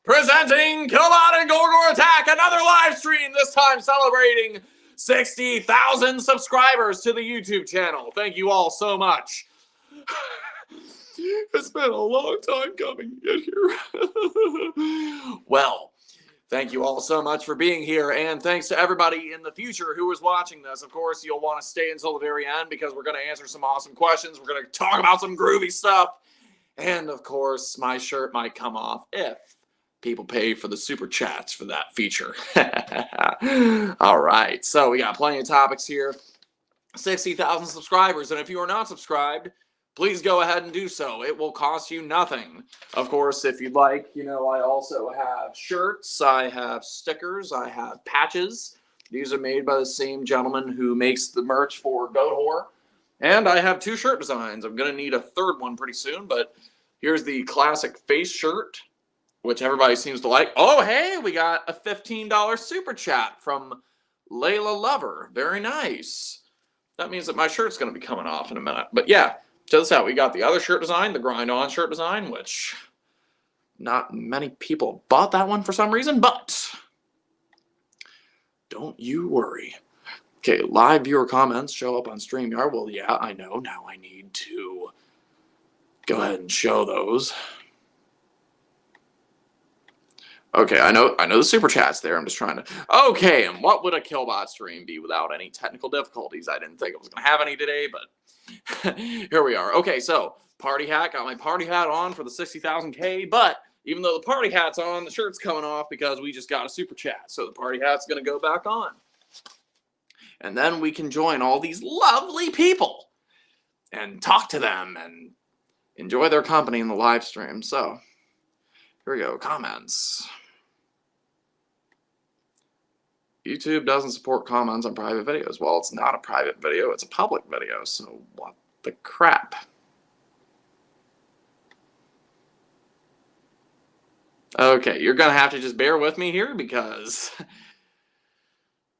Presenting Killbot and Gorgor Attack, another live stream, this time celebrating 60,000 subscribers to the YouTube channel. Thank you all so much. It's been a long time coming to get here. Well, thank you all so much for being here, and thanks to everybody in the future who is watching this. Of course, you'll want to stay until the very end because we're going to answer some awesome questions. We're going to talk about some groovy stuff. And, of course, my shirt might come off if people pay for the super chats for that feature. All right, so we got plenty of topics here. 60,000 subscribers, and if you are not subscribed, please go ahead and do so. It will cost you nothing. Of course, if you'd like, you know, I also have shirts, I have stickers, I have patches. These are made by the same gentleman who makes the merch for Goat Whore. And I have 2 shirt designs. I'm going to need a third one pretty soon, but here's the classic face shirt, which everybody seems to like. Oh, hey, we got a $15 super chat from Layla Lover. Very nice. That means that my shirt's going to be coming off in a minute. But yeah, check this out. We got the other shirt design, the Grind On shirt design, which not many people bought that one for some reason, but don't you worry. Okay, live viewer comments show up on StreamYard. Well, yeah, I know. Now I need to go ahead and show those. Okay, I know the super chat's there. I'm just trying to... Okay, and what would a Killbot stream be without any technical difficulties? I didn't think I was going to have any today, but here we are. Okay, so party hat. Got my party hat on for the 60,000K, but even though the party hat's on, the shirt's coming off because we just got a super chat. So the party hat's going to go back on. And then we can join all these lovely people and talk to them and enjoy their company in the live stream. So here we go. Comments. YouTube doesn't support comments on private videos. Well, it's not a private video. It's a public video. So what the crap? Okay, you're going to have to just bear with me here because...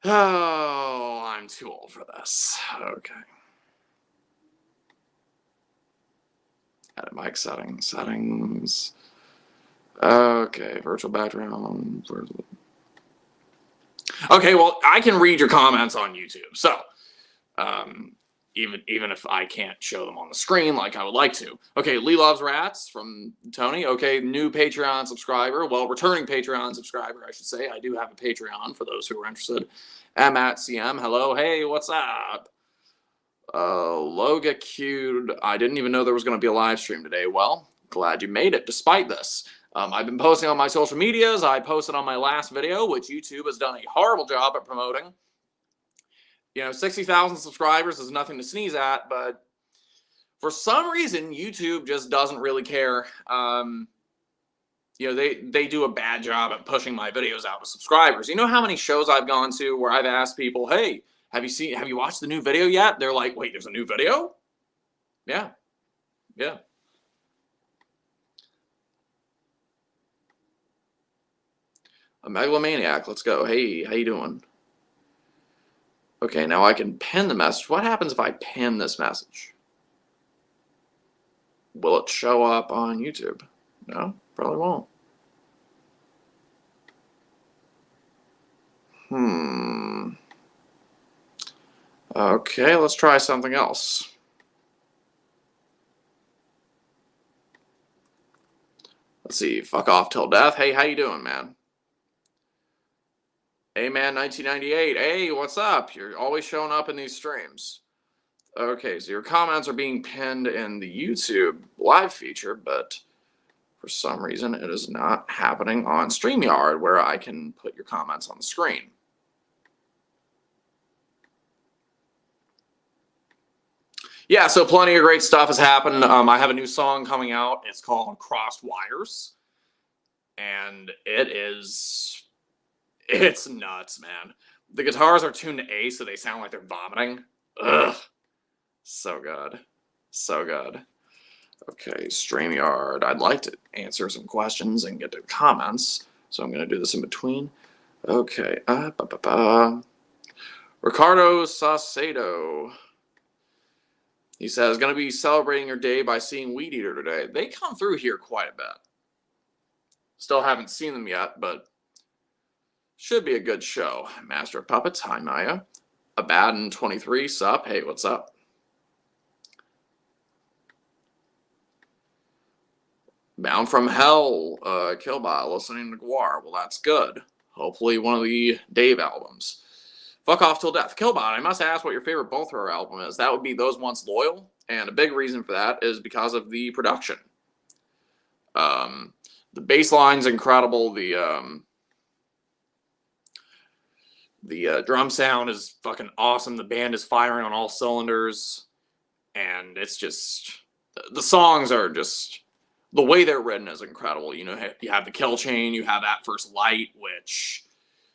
Oh, I'm too old for this. Okay. Edit mic settings. Okay, virtual background. Okay, well, I can read your comments on YouTube. So, even if I can't show them on the screen like I would like to. Okay, Lee Loves Rats from Tony. Okay, new Patreon subscriber. Well, returning Patreon subscriber, I should say. I do have a Patreon for those who are interested. M@CM. Hello. Hey, what's up? Loga queued. I didn't even know there was going to be a live stream today. Well, glad you made it despite this. I've been posting on my social medias. I posted on my last video, which YouTube has done a horrible job at promoting. You know, 60,000 subscribers is nothing to sneeze at, but for some reason, YouTube just doesn't really care. You know, they do a bad job at pushing my videos out to subscribers. You know how many shows I've gone to where I've asked people, hey, have you watched the new video yet? They're like, wait, there's a new video? Yeah. Yeah. A megalomaniac, let's go. Hey, how you doing? Okay, now I can pin the message. What happens if I pin this message? Will it show up on YouTube? No, probably won't. Okay, let's try something else. Let's see, fuck off till death. Hey, how you doing, man? Hey, man, 1998. Hey, what's up? You're always showing up in these streams. Okay, so your comments are being pinned in the YouTube live feature, but for some reason it is not happening on StreamYard where I can put your comments on the screen. Yeah, so plenty of great stuff has happened. I have a new song coming out. It's called Crossed Wires. And it's nuts, man. The guitars are tuned to A, so they sound like they're vomiting. Ugh. So good. So good. Okay, StreamYard. I'd like to answer some questions and get to comments, so I'm going to do this in between. Okay. Ricardo Saucedo. He says, going to be celebrating your day by seeing Weed Eater today. They come through here quite a bit. Still haven't seen them yet, but should be a good show. Master of Puppets. Hi, Maya. Abaddon 23. Sup? Hey, what's up? Bound from Hell, Killbot, listening to Guar. Well, that's good. Hopefully one of the Dave albums. Fuck Off Till Death. Killbot, I must ask what your favorite Bolt Thrower album is. That would be Those Once Loyal, and a big reason for that is because of the production. The bass line's incredible. The drum sound is fucking awesome. The band is firing on all cylinders, and it's just... The songs are just... The way they're written is incredible. You know, you have the kill chain, you have that first light, which,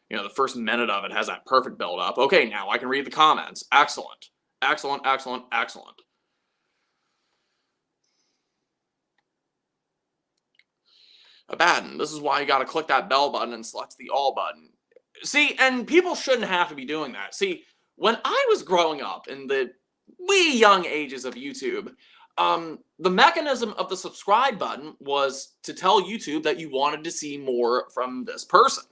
you know, the first minute of it has that perfect build up. Okay, now I can read the comments. Excellent. Excellent, excellent, excellent. Abaddon, this is why you got to click that bell button and select the all button. See, and people shouldn't have to be doing that. See, when I was growing up in the wee young ages of YouTube, the mechanism of the subscribe button was to tell YouTube that you wanted to see more from this person.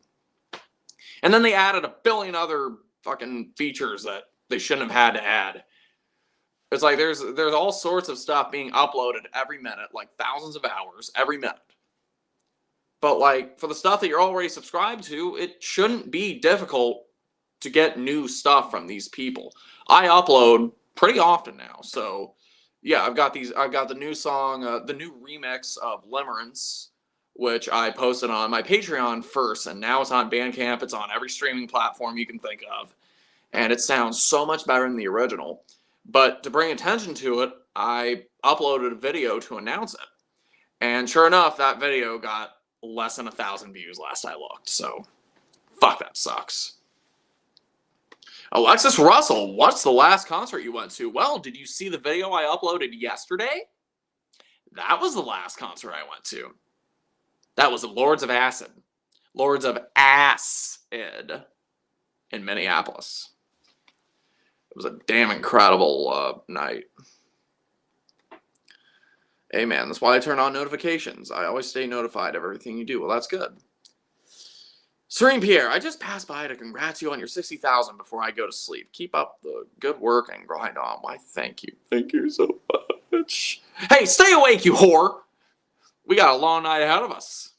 And then they added a billion other fucking features that they shouldn't have had to add. It's like there's all sorts of stuff being uploaded every minute, like thousands of hours every minute. But like for the stuff that you're already subscribed to, it shouldn't be difficult to get new stuff from these people. I upload pretty often now, so yeah, I've got the new song, the new remix of Limerence, which I posted on my Patreon first, and now it's on Bandcamp. It's on every streaming platform you can think of, and it sounds so much better than the original. But to bring attention to it, I uploaded a video to announce it, and sure enough, that video got less than 1,000 views last I looked. So, fuck, that sucks. Alexis Russell, what's the last concert you went to? Well, did you see the video I uploaded yesterday? That was the last concert I went to. That was the Lords of Acid. Lords of Acid in Minneapolis. It was a damn incredible night. Hey man, that's why I turn on notifications. I always stay notified of everything you do. Well, that's good. Serene Pierre, I just passed by to congrats you on your 60,000 before I go to sleep. Keep up the good work and grind on. Why, thank you. Thank you so much. Hey, stay awake, you whore. We got a long night ahead of us.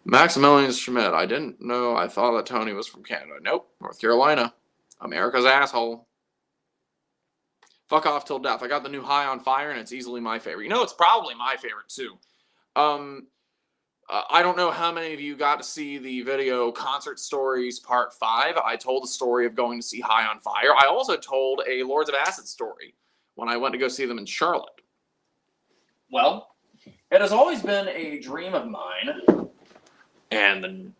Maximilian Schmidt, I didn't know. I thought that Tony was from Canada. Nope, North Carolina. America's asshole. Fuck Off Till Death. I got the new High on Fire, and it's easily my favorite. You know, it's probably my favorite, too. I don't know how many of you got to see the video Concert Stories Part 5. I told the story of going to see High on Fire. I also told a Lords of Acid story when I went to go see them in Charlotte. Well, it has always been a dream of mine, and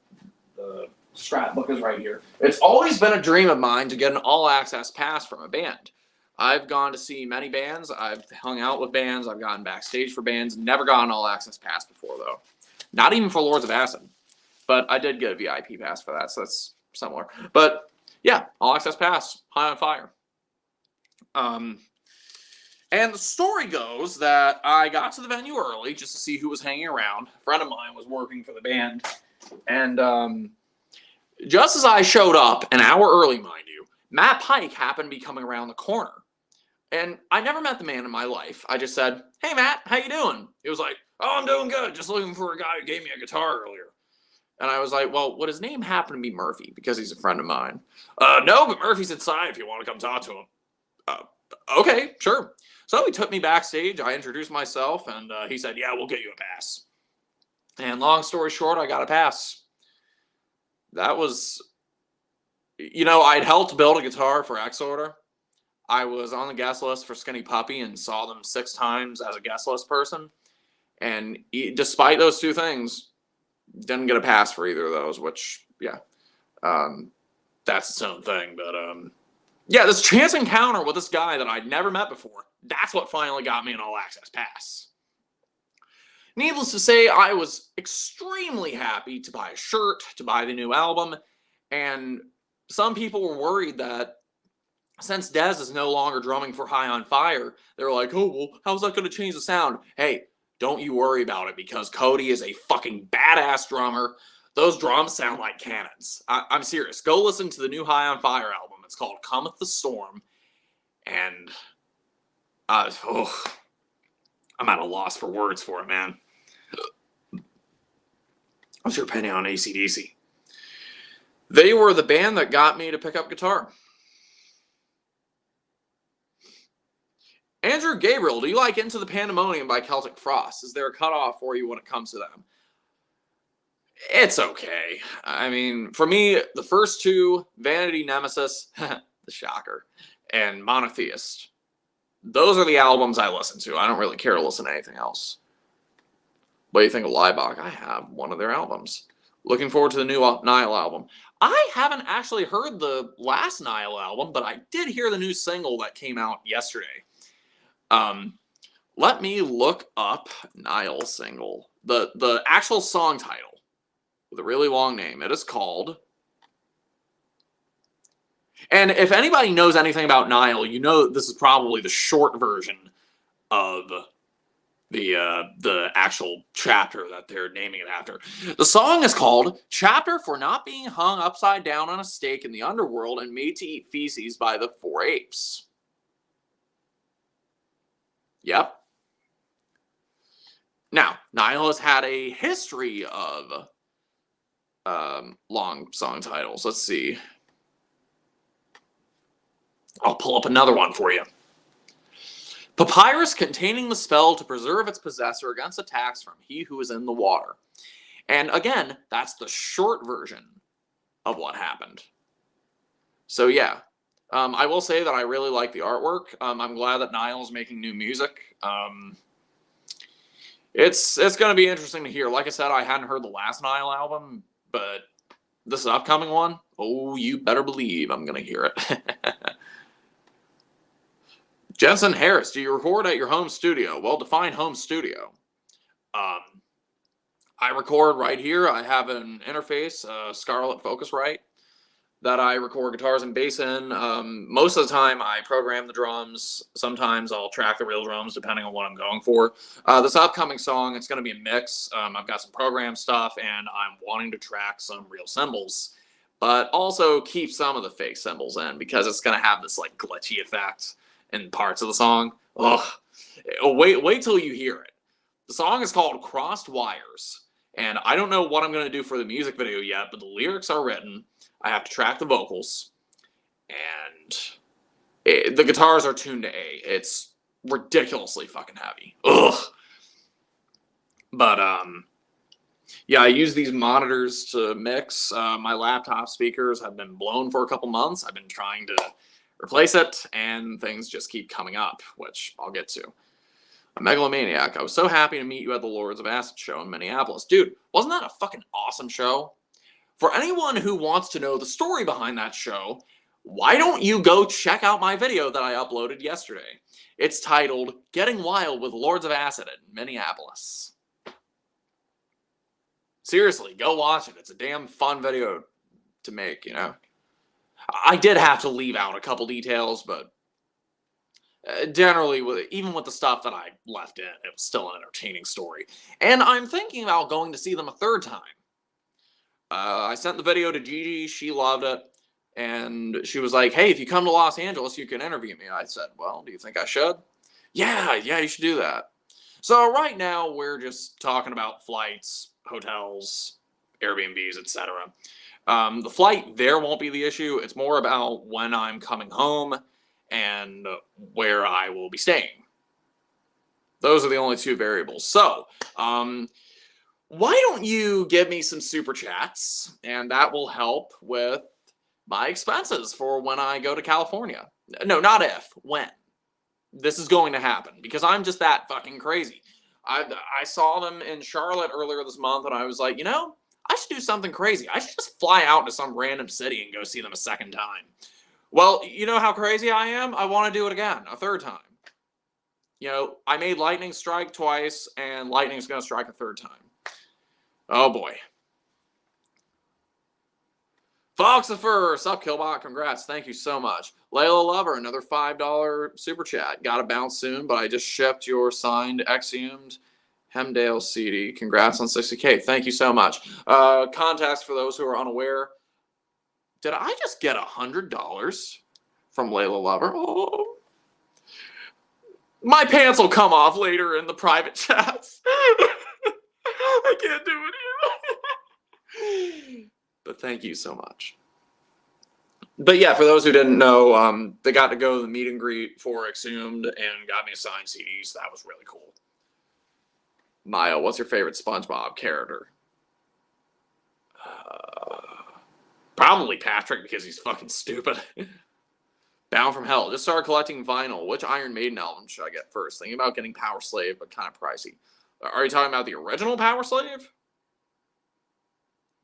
the scrapbook is right here. It's always been a dream of mine to get an all-access pass from a band. I've gone to see many bands. I've hung out with bands. I've gotten backstage for bands. Never got an all-access pass before, though. Not even for Lords of Acid. But I did get a VIP pass for that, so that's similar. But, yeah, all-access pass. High on Fire. And the story goes that I got to the venue early just to see who was hanging around. A friend of mine was working for the band. And just as I showed up, an hour early, mind you, Matt Pike happened to be coming around the corner. And I never met the man in my life. I just said, hey, Matt, how you doing? He was like, oh, I'm doing good. Just looking for a guy who gave me a guitar earlier. And I was like, well, would his name happen to be Murphy? Because he's a friend of mine. No, but Murphy's inside if you want to come talk to him. Okay, sure. So he took me backstage. I introduced myself, and he said, yeah, we'll get you a pass. And long story short, I got a pass. That was, you know, I'd helped build a guitar for X-Order. I was on the guest list for Skinny Puppy and saw them 6 times as a guest list person. And despite those 2 things, didn't get a pass for either of those, which, yeah. That's its own thing. But yeah, this chance encounter with this guy that I'd never met before, that's what finally got me an all-access pass. Needless to say, I was extremely happy to buy a shirt, to buy the new album, and some people were worried that since Dez is no longer drumming for High on Fire, they were like, oh, well, how's that going to change the sound? Hey, don't you worry about it, because Cody is a fucking badass drummer. Those drums sound like cannons. I'm serious. Go listen to the new High on Fire album. It's called Cometh the Storm, and I'm at a loss for words for it, man. What's your opinion on AC/DC? They were the band that got me to pick up guitar. Andrew Gabriel, do you like Into the Pandemonium by Celtic Frost? Is there a cutoff for you when it comes to them? It's okay. I mean, for me, the first two, Vanity Nemesis, the shocker, and Monotheist, those are the albums I listen to. I don't really care to listen to anything else. What do you think of Liebach? I have one of their albums. Looking forward to the new Nile album. I haven't actually heard the last Nile album, but I did hear the new single that came out yesterday. Let me look up Nile single. The actual song title with a really long name. It is called... And if anybody knows anything about Nile, you know this is probably the short version of the actual chapter that they're naming it after. The song is called Chapter for Not Being Hung Upside Down on a Stake in the Underworld and Made to Eat Feces by the Four Apes. Yep. Now, Nile has had a history of long song titles. Let's see. I'll pull up another one for you. Papyrus containing the spell to preserve its possessor against attacks from he who is in the water. And again, that's the short version of what happened. So yeah, I will say that I really like the artwork. I'm glad that Niall's making new music. It's going to be interesting to hear. Like I said, I hadn't heard the last Nile album, but this upcoming one, oh, you better believe I'm going to hear it. Jensen Harris, do you record at your home studio? Well, define home studio. I record right here. I have an interface, Scarlett Focusrite, that I record guitars and bass in. Most of the time, I program the drums. Sometimes I'll track the real drums, depending on what I'm going for. This upcoming song, it's going to be a mix. I've got some program stuff, and I'm wanting to track some real cymbals, but also keep some of the fake cymbals in, because it's going to have this like glitchy effect in parts of the song. Ugh. Wait till you hear it. The song is called Crossed Wires, and I don't know what I'm going to do for the music video yet, but the lyrics are written. I have to track the vocals, and the guitars are tuned to A. It's ridiculously fucking heavy. Ugh. But, yeah, I use these monitors to mix. My laptop speakers have been blown for a couple months. I've been trying to replace it, and things just keep coming up, which I'll get to. A megalomaniac. I was so happy to meet you at the Lords of Acid show in Minneapolis. Dude, wasn't that a fucking awesome show? For anyone who wants to know the story behind that show, why don't you go check out my video that I uploaded yesterday? It's titled, Getting Wild with Lords of Acid in Minneapolis. Seriously, go watch it. It's a damn fun video to make, you know? I did have to leave out a couple details, but generally, even with the stuff that I left in, it was still an entertaining story. And I'm thinking about going to see them a third time. I sent the video to Gigi. She loved it. And she was like, hey, if you come to Los Angeles, you can interview me. I said, well, do you think I should? Yeah, you should do that. So right now, we're just talking about flights, hotels, Airbnbs, etc. The flight there won't be the issue. It's more about when I'm coming home and where I will be staying. Those are the only two variables. So, why don't you give me some super chats, and that will help with my expenses for when I go to California. No, not if, when. This is going to happen, because I'm just that fucking crazy. I saw them in Charlotte earlier this month, and I was like, you know, I should do something crazy. I should just fly out to some random city and go see them a second time. Well, you know how crazy I am? I want to do it again, a third time. You know, I made lightning strike twice, and lightning's going to strike a third time. Oh, boy. Foxifer, sup, Killbot? Congrats. Thank you so much. Layla Lover, another $5 super chat. Got to bounce soon, but I just shipped your signed, exhumed Hemdale CD. Congrats on 60K. Thank you so much. Context for those who are unaware. Did I just get $100 from Layla Lover? Oh. My pants will come off later in the private chats. I can't do it here. But thank you so much. But yeah, for those who didn't know, they got to go to the meet and greet for Exhumed and got me a signed CD, so that was really cool. Maya, what's your favorite SpongeBob character? Probably Patrick, because he's fucking stupid. Bound from Hell. Just started collecting vinyl. Which Iron Maiden album should I get first? Thinking about getting Power Slave, but kind of pricey. Are you talking about the original Power Slave?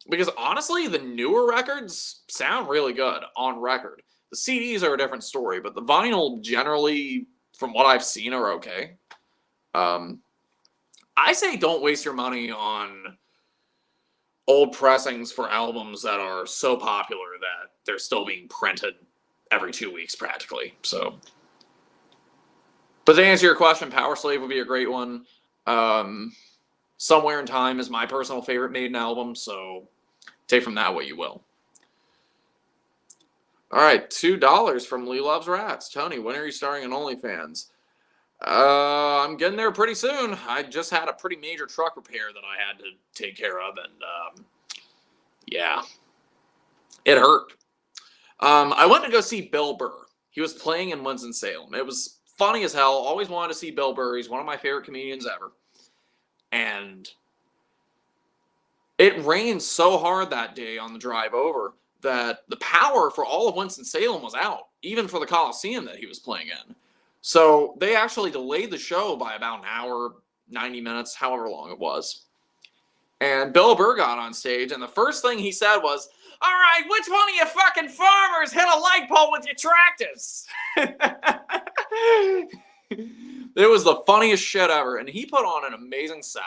Because honestly, the newer records sound really good on record. The CDs are a different story, but the vinyl generally, from what I've seen, are okay. I say don't waste your money on old pressings for albums that are so popular that they're still being printed every 2 weeks practically. So, but to answer your question, Power Slave would be a great one. Somewhere in Time is my personal favorite Maiden album, so take from that what you will. All right, $2 from Lee Loves Rats. Tony, when are you starting on OnlyFans? I'm getting there pretty soon. I just had a pretty major truck repair that I had to take care of, and yeah, it hurt. I went to go see Bill Burr. He was playing in Winston-Salem. It was funny as hell. Always wanted to see Bill Burr. He's one of my favorite comedians ever. And it rained so hard that day on the drive over that the power for all of Winston-Salem was out, even for the Coliseum that he was playing in. So they actually delayed the show by about an hour, 90 minutes, however long it was. And Bill Burr got on stage, and the first thing he said was, "All right, which one of you fucking farmers hit a light pole with your tractors?" It was the funniest shit ever, and he put on an amazing set.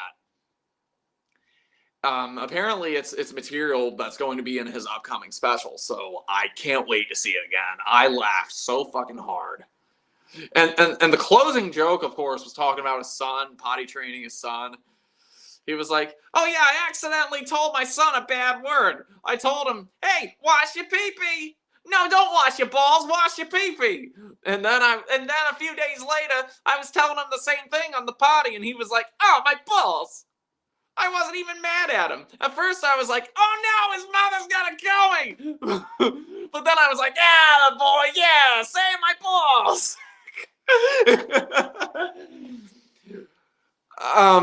Apparently, it's material that's going to be in his upcoming special, so I can't wait to see it again. I laughed so fucking hard. And the closing joke, of course, was talking about his son, potty training his son. He was like, "Oh yeah, I accidentally told my son a bad word. I told him, hey, wash your pee-pee. No, don't wash your balls, wash your pee-pee." And then a few days later, I was telling him the same thing on the potty, and he was like, "Oh, my balls." I wasn't even mad at him. At first, I was like, "Oh no, his mother's gonna kill me." But then I was like, "Yeah, boy, yeah, save my balls."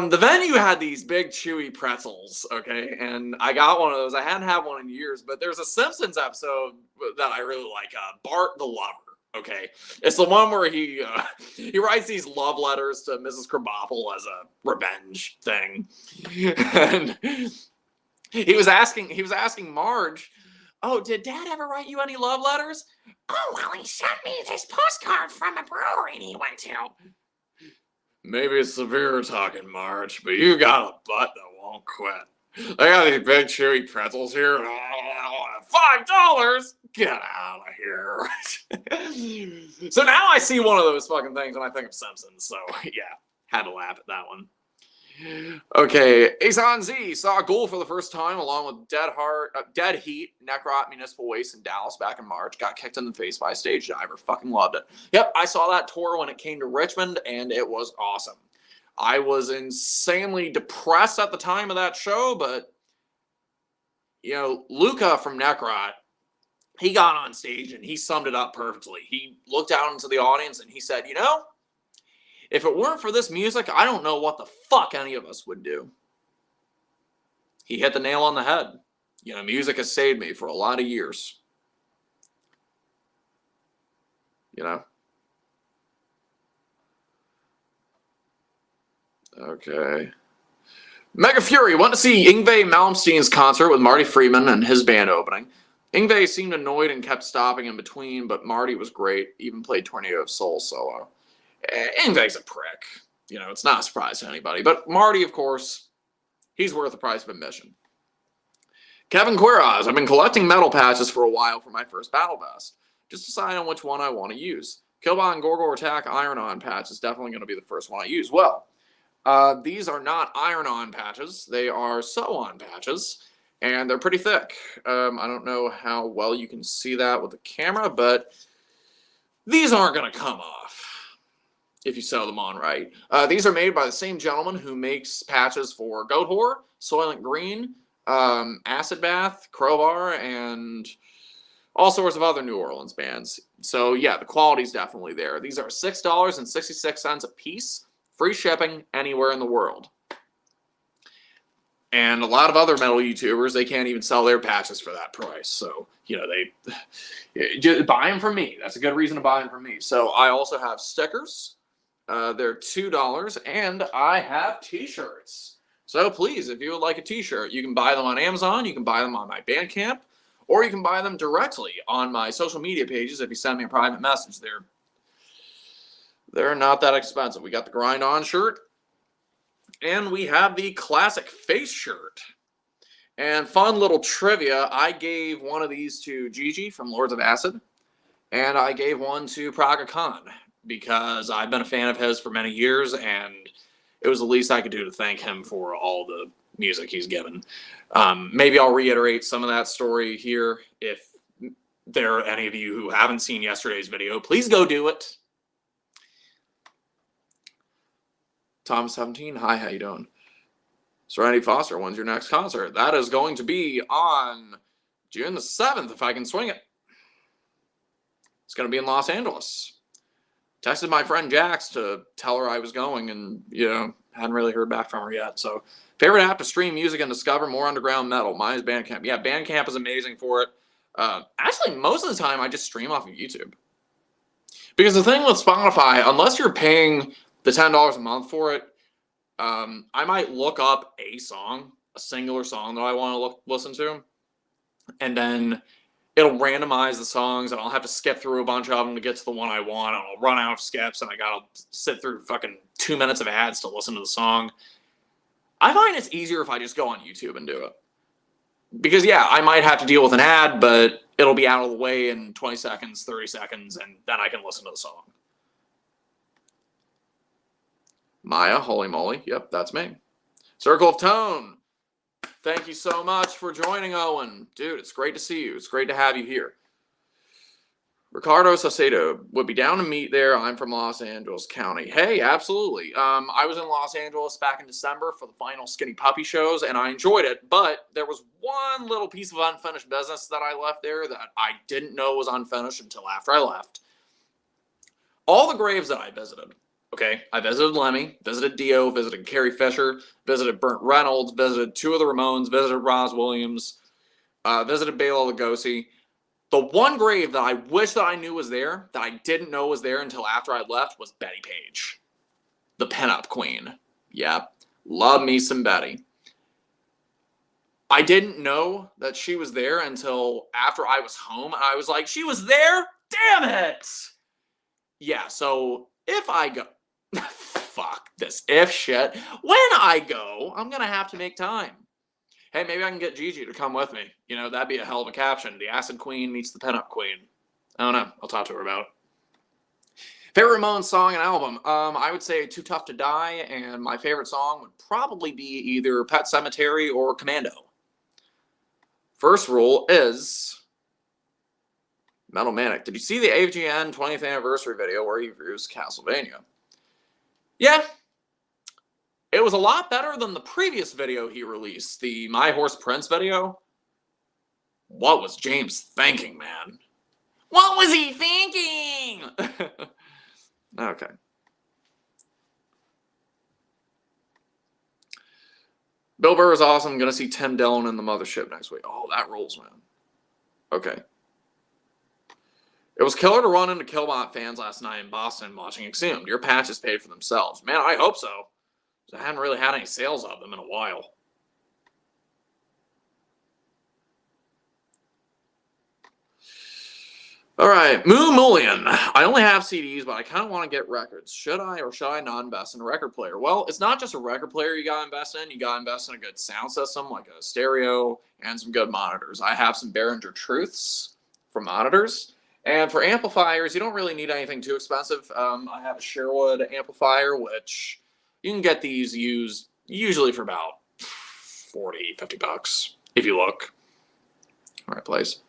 The venue had these big chewy pretzels, okay, and I got one of those. I hadn't had one in years, but there's a Simpsons episode that I really like, Bart the Lover, okay? It's the one where he writes these love letters to Mrs. Krabappel as a revenge thing. And he was asking Marge, "Oh, did Dad ever write you any love letters?" "Oh, well, he sent me this postcard from a brewery he went to." "Maybe it's severe talking, Marge, but you got a butt that won't quit. I got these big chewy pretzels here. $5? Get out of here." So now I see one of those fucking things and I think of Simpsons. So yeah, had to laugh at that one. Okay, Asan Z saw a goal for the first time along with Dead Heat, Necrot, Municipal Waste in Dallas back in March. Got kicked in the face by a stage diver. Fucking loved it. Yep, I saw that tour when it came to Richmond, and it was awesome. I was insanely depressed at the time of that show, but, you know, Luca from Necrot, he got on stage and he summed it up perfectly. He looked out into the audience and he said, "You know, if it weren't for this music, I don't know what the fuck any of us would do." He hit the nail on the head. You know, music has saved me for a lot of years. You know? Okay. Mega Fury went to see Yngwie Malmsteen's concert with Marty Friedman and his band opening. Yngwie seemed annoyed and kept stopping in between, but Marty was great, even played Tornado of Soul solo. Yngwie's a prick. You know, it's not a surprise to anybody. But Marty, of course, he's worth the price of admission. Kevin Quiroz, I've been collecting metal patches for a while for my first Battle Vest. Just decide on which one I want to use. Killbot and Gorgor Attack Iron-On patch is definitely going to be the first one I use. Well, these are not Iron-On patches. They are Sew-On patches, and they're pretty thick. I don't know how well you can see that with the camera, but these aren't going to come off if you sew them on right. These are made by the same gentleman who makes patches for Goat Whore, Soylent Green, Acid Bath, Crowbar, and all sorts of other New Orleans bands. So yeah, the quality's definitely there. These are $6.66 a piece, free shipping anywhere in the world. And a lot of other metal YouTubers, they can't even sell their patches for that price. So, you know, they just buy them from me. That's a good reason to buy them from me. So I also have stickers. They're $2, and I have t-shirts. So please, if you would like a t-shirt, you can buy them on Amazon, you can buy them on my Bandcamp, or you can buy them directly on my social media pages if you send me a private message. They're not that expensive. We got the Grind On shirt, and we have the classic face shirt. And fun little trivia, I gave one of these to Gigi from Lords of Acid, and I gave one to Praga Khan, because I've been a fan of his for many years, and it was the least I could do to thank him for all the music he's given. Maybe I'll reiterate some of that story here. If there are any of you who haven't seen yesterday's video, please go do it. Tom17, hi, how you doing? Serenity Foster, when's your next concert? That is going to be on June the 7th, if I can swing it. It's going to be in Los Angeles. Texted my friend Jax to tell her I was going, and, you know, hadn't really heard back from her yet. So, favorite app to stream music and discover more underground metal? Mine is Bandcamp. Yeah, Bandcamp is amazing for it. Actually, most of the time, I just stream off of YouTube. Because the thing with Spotify, unless you're paying the $10 a month for it, I might look up a song, a singular song that I want to listen to, and then it'll randomize the songs, and I'll have to skip through a bunch of them to get to the one I want, and I'll run out of skips, and I gotta sit through fucking 2 minutes of ads to listen to the song. I find it's easier if I just go on YouTube and do it. Because, yeah, I might have to deal with an ad, but it'll be out of the way in 20 seconds, 30 seconds, and then I can listen to the song. Maya, holy moly. Yep, that's me. Circle of Tone. Thank you so much for joining, Owen. Dude, it's great to see you. It's great to have you here. Ricardo Saucedo would be down to meet there. I'm from Los Angeles County. Hey, absolutely. I was in Los Angeles back in December for the final Skinny Puppy shows, and I enjoyed it. But there was one little piece of unfinished business that I left there that I didn't know was unfinished until after I left. All the graves that I visited. Okay, I visited Lemmy, visited Dio, visited Carrie Fisher, visited Burt Reynolds, visited two of the Ramones, visited Roz Williams, visited Bela Lugosi. The one grave that I wish that I knew was there, that I didn't know was there until after I left, was Betty Page. The pinup queen. Yep, love me some Betty. I didn't know that she was there until after I was home. I was like, she was there? Damn it! Yeah, so if I go... Fuck this if shit. When I go, I'm going to have to make time. Hey, maybe I can get Gigi to come with me. You know, that'd be a hell of a caption. The Acid Queen meets the Pinup Queen. I don't know. I'll talk to her about it. Favorite Ramones song and album? I would say Too Tough to Die, and my favorite song would probably be either Pet Sematary or Commando. First rule is Metal Manic. Did you see the AVGN 20th anniversary video where he reviews Castlevania? Yeah, it was a lot better than the previous video he released, the My Horse Prince video. What was James thinking, man? What was he thinking? Okay. Bill Burr is awesome. I'm going to see Tim Dillon in the Mothership next week. Oh, that rolls, man. Okay. It was killer to run into Killbot fans last night in Boston watching Exhumed. Your patches paid for themselves. Man, I hope so. I hadn't really had any sales of them in a while. All right, Moo Mullion. I only have CDs, but I kind of want to get records. Should I or should I not invest in a record player? Well, it's not just a record player you got to invest in. You got to invest in a good sound system, like a stereo, and some good monitors. I have some Behringer Truths for monitors. And for amplifiers, you don't really need anything too expensive. I have a Sherwood amplifier, which you can get these used usually for about 40, 50 bucks if you look. All right, place.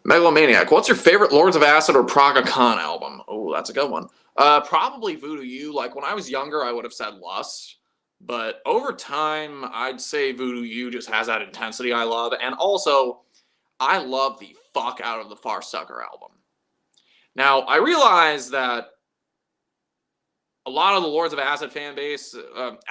Megalomaniac, what's your favorite Lords of Acid or Praga Khan album? Oh, that's a good one. Probably Voodoo U. Like, when I was younger, I would have said Lust. But over time, I'd say Voodoo U just has that intensity I love. And also, I love the fuck out of the Farsucker album. Now, I realize that a lot of the Lords of Acid fan base,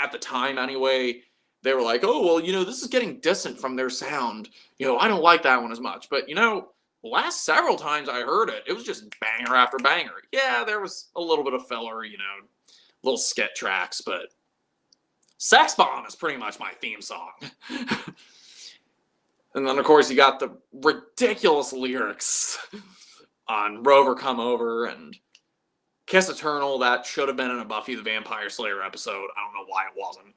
at the time anyway, they were like, oh, well, you know, this is getting distant from their sound. You know, I don't like that one as much. But, you know, the last several times I heard it, it was just banger after banger. Yeah, there was a little bit of filler, you know, little skit tracks, but Sex Bomb is pretty much my theme song. And then, of course, you got the ridiculous lyrics on Rover Come Over and Kiss Eternal. That should have been in a Buffy the Vampire Slayer episode. I don't know why it wasn't.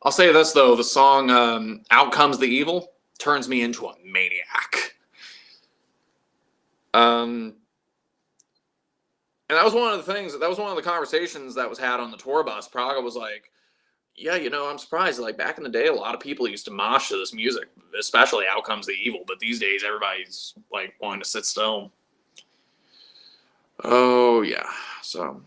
I'll say this, though. The song Out Comes the Evil turns me into a maniac. And that was one of the things, that was one of the conversations that was had on the tour bus. Praga was like, yeah, you know, I'm surprised. Like, back in the day, a lot of people used to mosh to this music, especially Out Comes the Evil. But these days, everybody's, like, wanting to sit still. Oh, yeah. So,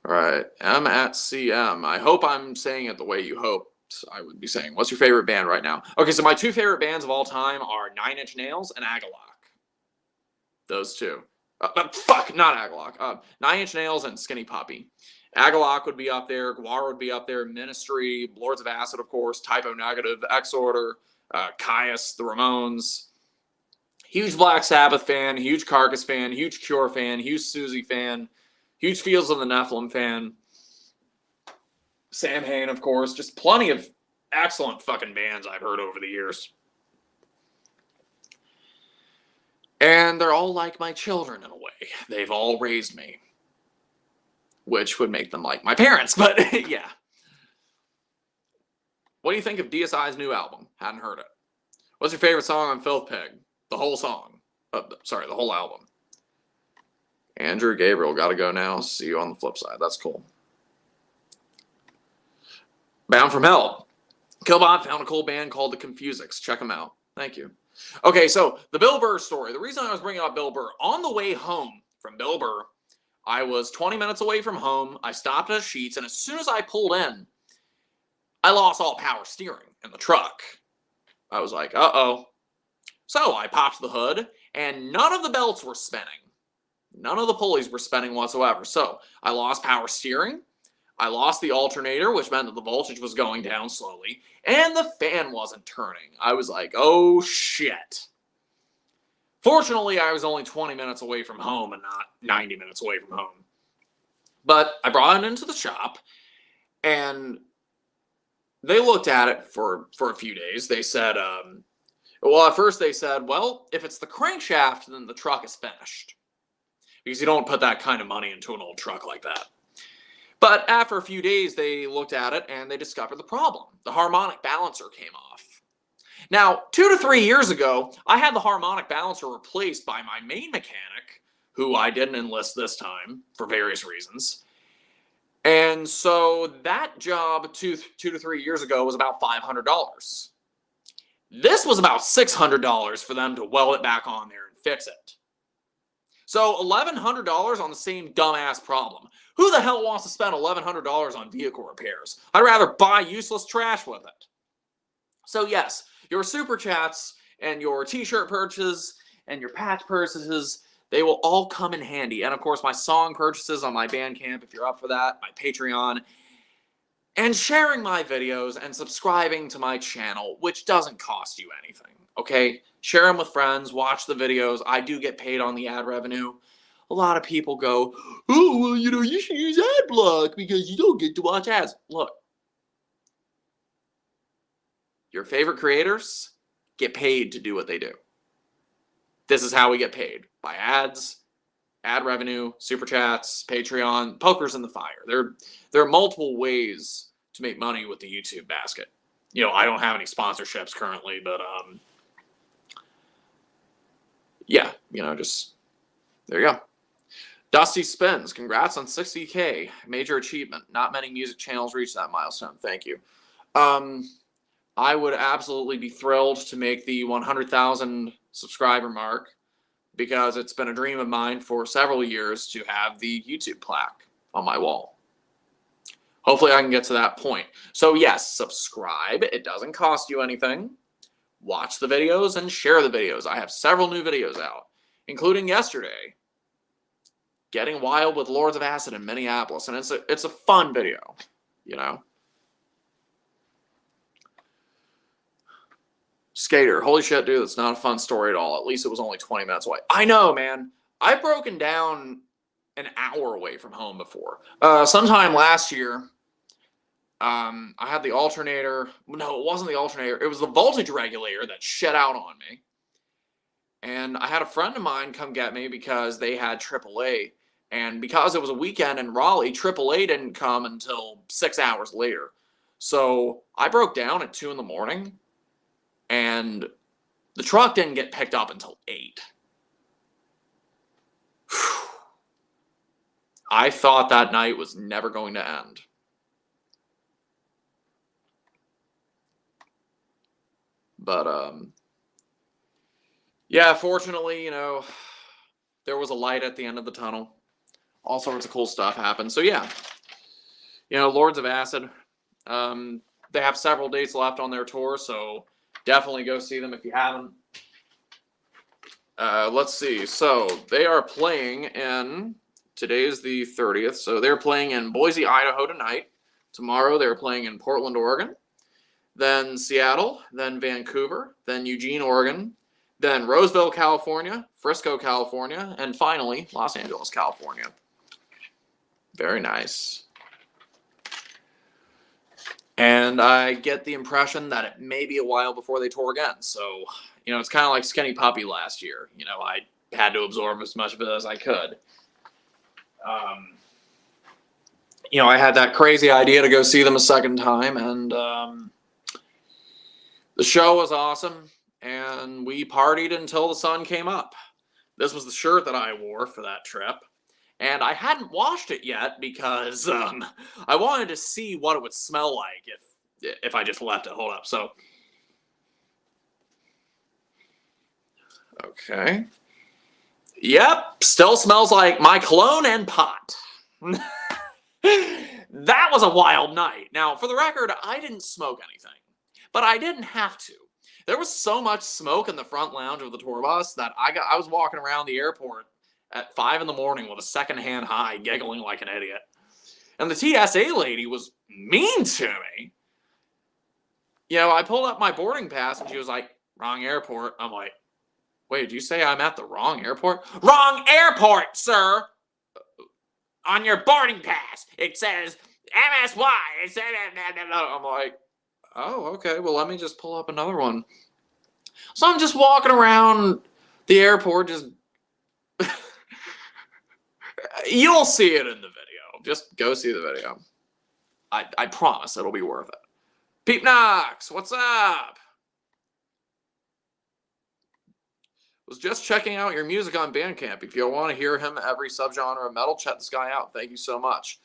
all right. M at CM. I hope I'm saying it the way you hoped I would be saying. What's your favorite band right now? Okay, so my two favorite bands of all time are Nine Inch Nails and Agalloch. Those two. Fuck, not Agalloch. Nine Inch Nails and Skinny Puppy. Agalloch would be up there. Guar would be up there. Ministry, Lords of Acid, of course. Typo Negative, Exorder, Caius, the Ramones. Huge Black Sabbath fan. Huge Carcass fan. Huge Cure fan. Huge Susie fan. Huge Fields of the Nephilim fan. Sam Hain, of course. Just plenty of excellent fucking bands I've heard over the years. And they're all like my children in a way. They've all raised me. Which would make them like my parents, but yeah. What do you think of DSI's new album? Hadn't heard it. What's your favorite song on Filth Pig? The whole song. Sorry, the whole album. Andrew Gabriel, gotta go now. See you on the flip side. That's cool. Bound from Hell. Killbot found a cool band called the Confusics. Check them out. Thank you. Okay, so the Bill Burr story. The reason I was bringing up Bill Burr, on the way home from Bill Burr, I was 20 minutes away from home. I stopped at Sheets, and as soon as I pulled in, I lost all power steering in the truck. I was like, uh-oh. So I popped the hood, and none of the belts were spinning. None of the pulleys were spinning whatsoever. So I lost power steering. I lost the alternator, which meant that the voltage was going down slowly, and the fan wasn't turning. I was like, oh, shit. Fortunately, I was only 20 minutes away from home and not 90 minutes away from home. But I brought it into the shop, and they looked at it for a few days. They said, well, at first they said, well, if it's the crankshaft, then the truck is finished. Because you don't put that kind of money into an old truck like that. But after a few days, they looked at it, and they discovered the problem. The harmonic balancer came off. Now, 2 to 3 years ago, I had the harmonic balancer replaced by my main mechanic, who I didn't enlist this time for various reasons. And so that job 2 to 3 years ago was about $500. This was about $600 for them to weld it back on there and fix it. So $1,100 on the same dumbass problem. Who the hell wants to spend $1,100 on vehicle repairs? I'd rather buy useless trash with it. So yes, your super chats and your t-shirt purchases and your patch purchases, they will all come in handy. And of course, my song purchases on my Bandcamp, if you're up for that, my Patreon. and sharing my videos and subscribing to my channel, which doesn't cost you anything, okay? Share them with friends, watch the videos. I do get paid on the ad revenue. A lot of people go, oh, well, you know, you should use ad block because you don't get to watch ads. Look, your favorite creators get paid to do what they do. This is how we get paid, by ads, ad revenue, super chats, Patreon, poker's in the fire. There are multiple ways to make money with the YouTube basket. You know, I don't have any sponsorships currently, but yeah, you know, just there you go. Dusty Spins, congrats on 60K. Major achievement. Not many music channels reach that milestone. Thank you. I would absolutely be thrilled to make the 100,000 subscriber mark because it's been a dream of mine for several years to have the YouTube plaque on my wall. Hopefully I can get to that point. So yes, subscribe. It doesn't cost you anything. Watch the videos and share the videos. I have several new videos out, including yesterday, Getting Wild with Lords of Acid in Minneapolis. And it's a fun video, you know. Skater, holy shit, dude, that's not a fun story at all. At least it was only 20 minutes away. I know, man. I've broken down an hour away from home before. Sometime last year, I had the alternator. No, it wasn't the alternator. It was the voltage regulator that shut out on me. And I had a friend of mine come get me because they had AAA. And because it was a weekend in Raleigh, AAA didn't come until 6 hours later. So I broke down at 2 in the morning. And the truck didn't get picked up until 8. I thought that night was never going to end. But, yeah, fortunately, you know, there was a light at the end of the tunnel. All sorts of cool stuff happened. So, yeah, you know, Lords of Acid, they have several dates left on their tour, so definitely go see them if you haven't. Let's see. So they are playing in, today is the 30th, so they're playing in Boise, Idaho tonight. Tomorrow they're playing in Portland, Oregon. Then Seattle, then Vancouver, then Eugene, Oregon, then Roseville, California, Frisco, California, and finally Los Angeles, California. Very nice. And I get the impression that it may be a while before they tour again. So, you know, it's kind of like Skinny Puppy last year. You know, I had to absorb as much of it as I could. You know, I had that crazy idea to go see them a second time. And the show was awesome. And we partied until the sun came up. This was the shirt that I wore for that trip. And I hadn't washed it yet because I wanted to see what it would smell like if I just left it. Hold up. So, okay. Yep. Still smells like my cologne and pot. That was a wild night. Now, for the record, I didn't smoke anything. But I didn't have to. There was so much smoke in the front lounge of the tour bus that I was walking around the airport at 5 in the morning with a secondhand high, giggling like an idiot. And the TSA lady was mean to me. You know, I pulled up my boarding pass and she was like, wrong airport. I'm like, wait, did you say I'm at the wrong airport? Wrong airport, sir! On your boarding pass, it says MSY. It says, I'm like, oh, okay, well, let me just pull up another one. So I'm just walking around the airport, just... You'll see it in the video. Just go see the video. I promise it'll be worth it. Peep Knox, what's up? Was just checking out your music on Bandcamp. If you want to hear him every subgenre of metal, check this guy out. Thank you so much.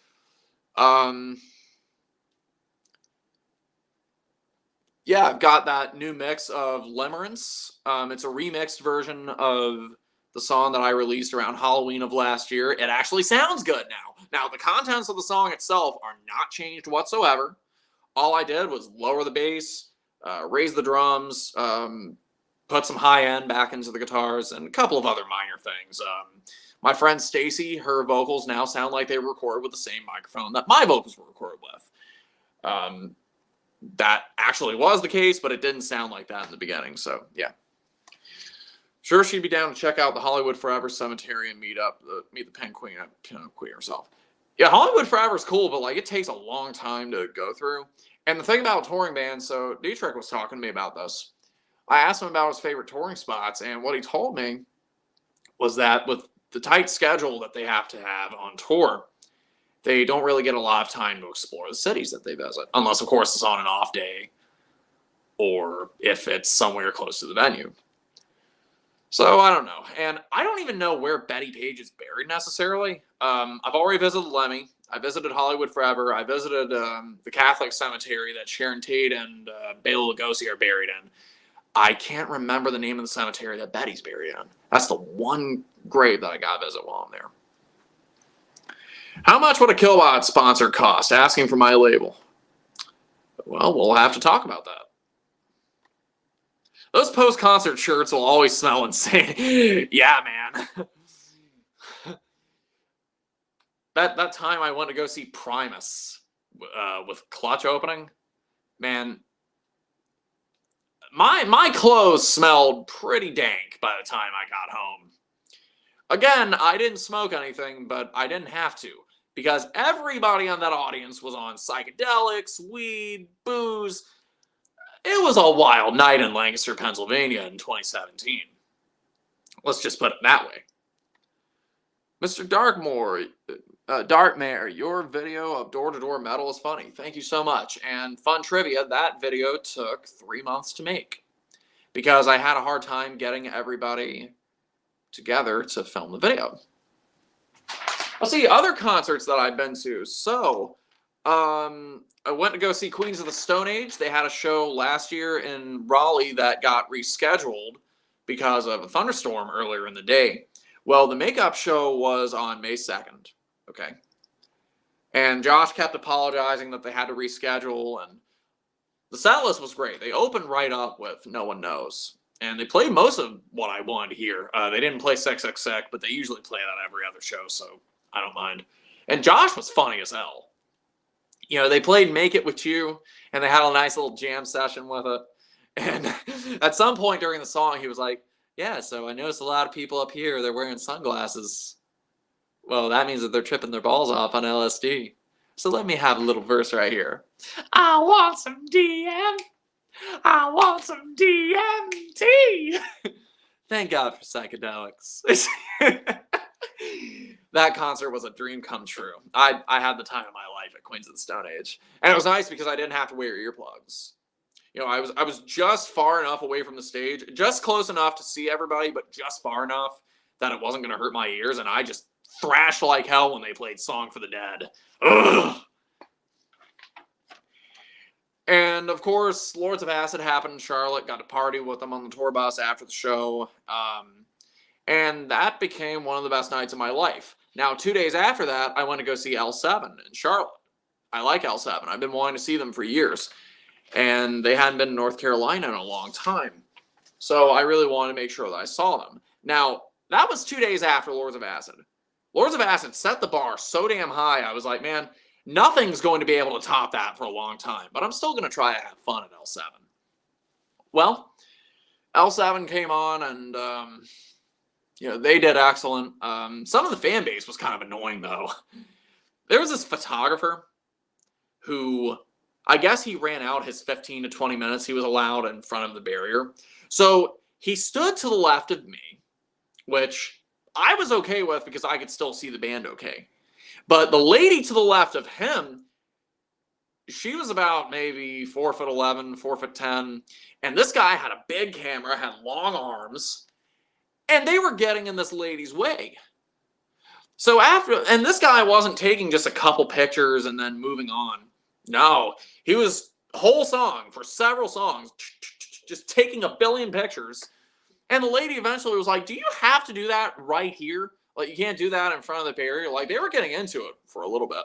Yeah, I've got that new mix of Limerence. It's a remixed version of the song that I released around Halloween of last year. It actually sounds good now. Now, the contents of the song itself are not changed whatsoever. All I did was lower the bass, raise the drums, put some high end back into the guitars, and a couple of other minor things. My friend Stacy, her vocals now sound like they were recorded with the same microphone that my vocals were recorded with. That actually was the case, but it didn't sound like that in the beginning. So, yeah. Sure, she'd be down to check out the Hollywood Forever Cemetery and meet the Pen Queen herself. Yeah, Hollywood Forever is cool, but, like, it takes a long time to go through. And the thing about touring bands, so Dietrich was talking to me about this. I asked him about his favorite touring spots, and what he told me was that with the tight schedule that they have to have on tour, they don't really get a lot of time to explore the cities that they visit, unless, of course, it's on an off day or if it's somewhere close to the venue. So, I don't know. And I don't even know where Betty Page is buried necessarily. I've already visited Lemmy. I visited Hollywood Forever. I visited the Catholic cemetery that Sharon Tate and Bela Lugosi are buried in. I can't remember the name of the cemetery that Betty's buried in. That's the one grave that I got to visit while I'm there. How much would a Killbot sponsor cost? Asking for my label. Well, we'll have to talk about that. Those post-concert shirts will always smell insane. Yeah, man. that time I went to go see Primus with Clutch opening, man, my clothes smelled pretty dank by the time I got home. Again, I didn't smoke anything, but I didn't have to, because everybody on that audience was on psychedelics, weed, booze. It was a wild night in Lancaster, Pennsylvania in 2017. Let's just put it that way. Mr. Darkmare, your video of door-to-door metal is funny. Thank you so much. And fun trivia, that video took 3 months to make because I had a hard time getting everybody together to film the video. I'll see other concerts that I've been to. So, I went to go see Queens of the Stone Age. They had a show last year in Raleigh that got rescheduled because of a thunderstorm earlier in the day. Well, the makeup show was on May 2nd, okay? And Josh kept apologizing that they had to reschedule, and the set list was great. They opened right up with No One Knows, and they played most of what I wanted to hear. They didn't play Sick, Sick, Sick, but they usually play that every other show, so I don't mind. And Josh was funny as hell. You know, they played Make It With You, and they had a nice little jam session with it. And at some point during the song, he was like, yeah, so I noticed a lot of people up here, they're wearing sunglasses. Well, that means that they're tripping their balls off on LSD. So let me have a little verse right here. I want some DM. I want some DMT. Thank God for psychedelics. That concert was a dream come true. I had the time of my life at Queens of the Stone Age. And it was nice because I didn't have to wear earplugs. You know, I was just far enough away from the stage, just close enough to see everybody, but just far enough that it wasn't going to hurt my ears. And I just thrashed like hell when they played Song for the Dead. Ugh. And, of course, Lords of Acid happened in Charlotte. Got to party with them on the tour bus after the show. And that became one of the best nights of my life. Now, 2 days after that, I went to go see L7 in Charlotte. I like L7. I've been wanting to see them for years. And they hadn't been in North Carolina in a long time. So I really wanted to make sure that I saw them. Now, that was 2 days after Lords of Acid. Lords of Acid set the bar so damn high, I was like, man, nothing's going to be able to top that for a long time. But I'm still going to try to have fun at L7. Well, L7 came on and... you know, they did excellent. Some of the fan base was kind of annoying, though. There was this photographer who, I guess he ran out his 15 to 20 minutes he was allowed in front of the barrier. So he stood to the left of me, which I was okay with because I could still see the band okay. But the lady to the left of him, she was about maybe 4'11", 4'10", and this guy had a big camera, had long arms, and they were getting in this lady's way. So and this guy wasn't taking just a couple pictures and then moving on. No, he was whole song for several songs, just taking a billion pictures. And the lady eventually was like, do you have to do that right here? Like, you can't do that in front of the barrier? Like, they were getting into it for a little bit.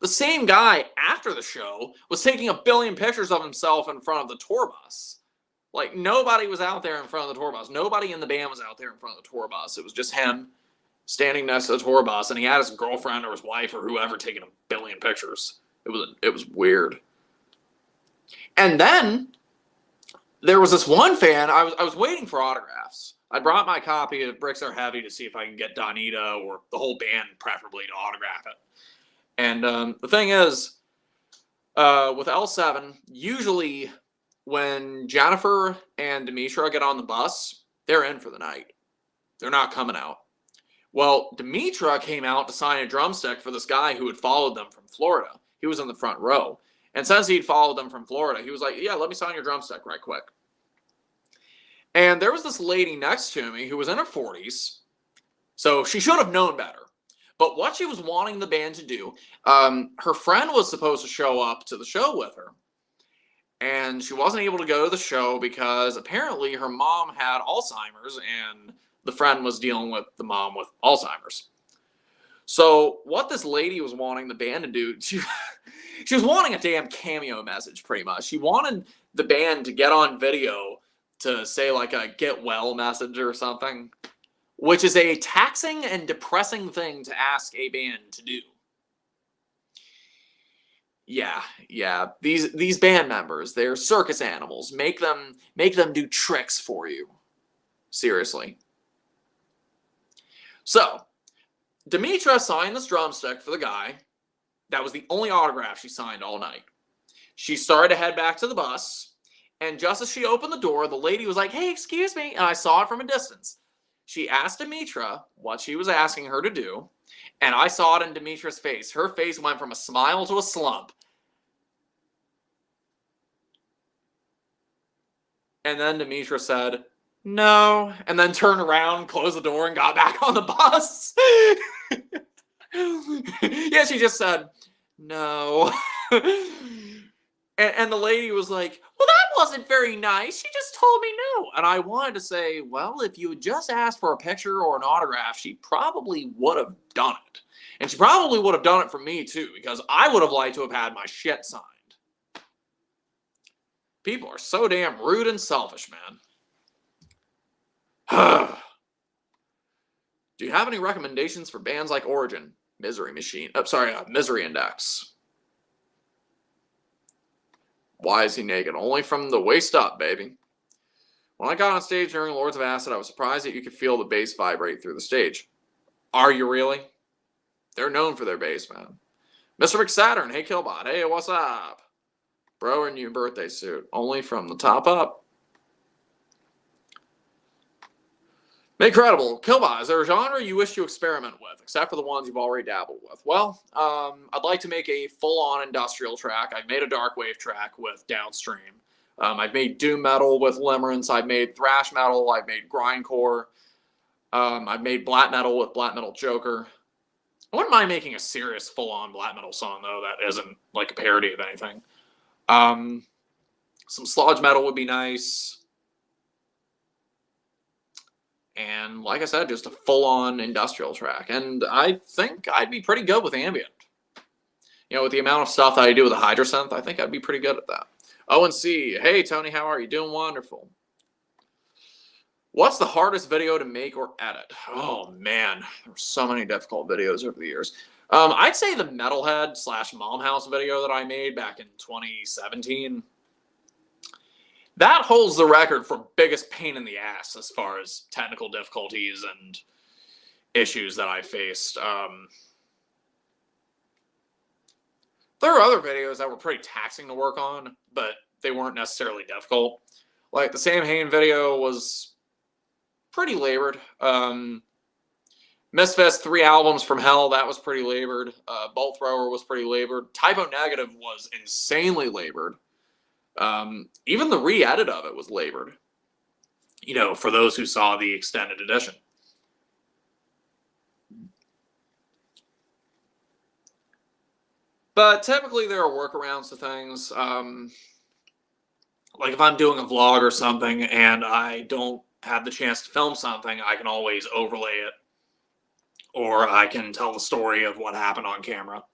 The same guy after the show was taking a billion pictures of himself in front of the tour bus. Like, nobody was out there in front of the tour bus. Nobody in the band was out there in front of the tour bus. It was just him standing next to the tour bus, and he had his girlfriend or his wife or whoever taking a billion pictures. It was weird. And then there was this one fan. I was waiting for autographs. I brought my copy of Bricks Are Heavy to see if I can get Donita or the whole band, preferably, to autograph it. And the thing is, with L7, usually when Jennifer and Dimitra get on the bus, they're in for the night. They're not coming out. Well, Dimitra came out to sign a drumstick for this guy who had followed them from Florida. He was in the front row. And since he'd followed them from Florida, he was like, yeah, let me sign your drumstick right quick. And there was this lady next to me who was in her 40s. So she should have known better. But what she was wanting the band to do, her friend was supposed to show up to the show with her. And she wasn't able to go to the show because apparently her mom had Alzheimer's and the friend was dealing with the mom with Alzheimer's. So what this lady was wanting the band to do, she was wanting a damn cameo message, pretty much. She wanted the band to get on video to say like a get well message or something, which is a taxing and depressing thing to ask a band to do. Yeah. These band members, they're circus animals. Make them do tricks for you. Seriously. So, Dimitra signed this drumstick for the guy. That was the only autograph she signed all night. She started to head back to the bus, and just as she opened the door, the lady was like, hey, excuse me, and I saw it from a distance. She asked Dimitra what she was asking her to do, and I saw it in Dimitra's face. Her face went from a smile to a slump. And then Dimitra said, no, and then turned around, closed the door, and got back on the bus. Yeah, she just said, no. And the lady was like, well, that wasn't very nice. She just told me no. And I wanted to say, well, if you had just asked for a picture or an autograph, she probably would have done it. And she probably would have done it for me, too, because I would have liked to have had my shit signed. People are so damn rude and selfish, man. Do you have any recommendations for bands like Origin, Misery Index? Why is he naked? Only from the waist up, baby. When I got on stage during Lords of Acid, I was surprised that you could feel the bass vibrate through the stage. Are you really? They're known for their bass, man. Mr. McSaturn, hey Killbot, hey, what's up? Bro in your birthday suit, only from the top up. Incredible. Killbot, is there a genre you wish to experiment with, except for the ones you've already dabbled with? Well, I'd like to make a full-on industrial track. I've made a dark wave track with Downstream. I've made doom metal with Limerence. I've made thrash metal. I've made grindcore. I've made black metal with Black Metal Joker. I wouldn't mind making a serious full-on black metal song, though, that isn't like a parody of anything. Some sludge metal would be nice. And like I said, just a full-on industrial track. And I think I'd be pretty good with ambient. You know, with the amount of stuff that I do with the Hydrosynth, I think I'd be pretty good at that. ONC, hey Tony, how are you? Doing wonderful. What's the hardest video to make or edit? Oh man, there's so many difficult videos over the years. I'd say the Metalhead / Mom House video that I made back in 2017. That holds the record for biggest pain in the ass as far as technical difficulties and issues that I faced. There are other videos that were pretty taxing to work on, but they weren't necessarily difficult. Like the Sam Hain video was pretty labored. Misfits 3 albums from hell, that was pretty labored. Bolt Thrower was pretty labored. Typo Negative was insanely labored. Even the re-edit of it was labored, you know, for those who saw the extended edition. But typically there are workarounds to things. Like if I'm doing a vlog or something and I don't have the chance to film something, I can always overlay it, or I can tell the story of what happened on camera.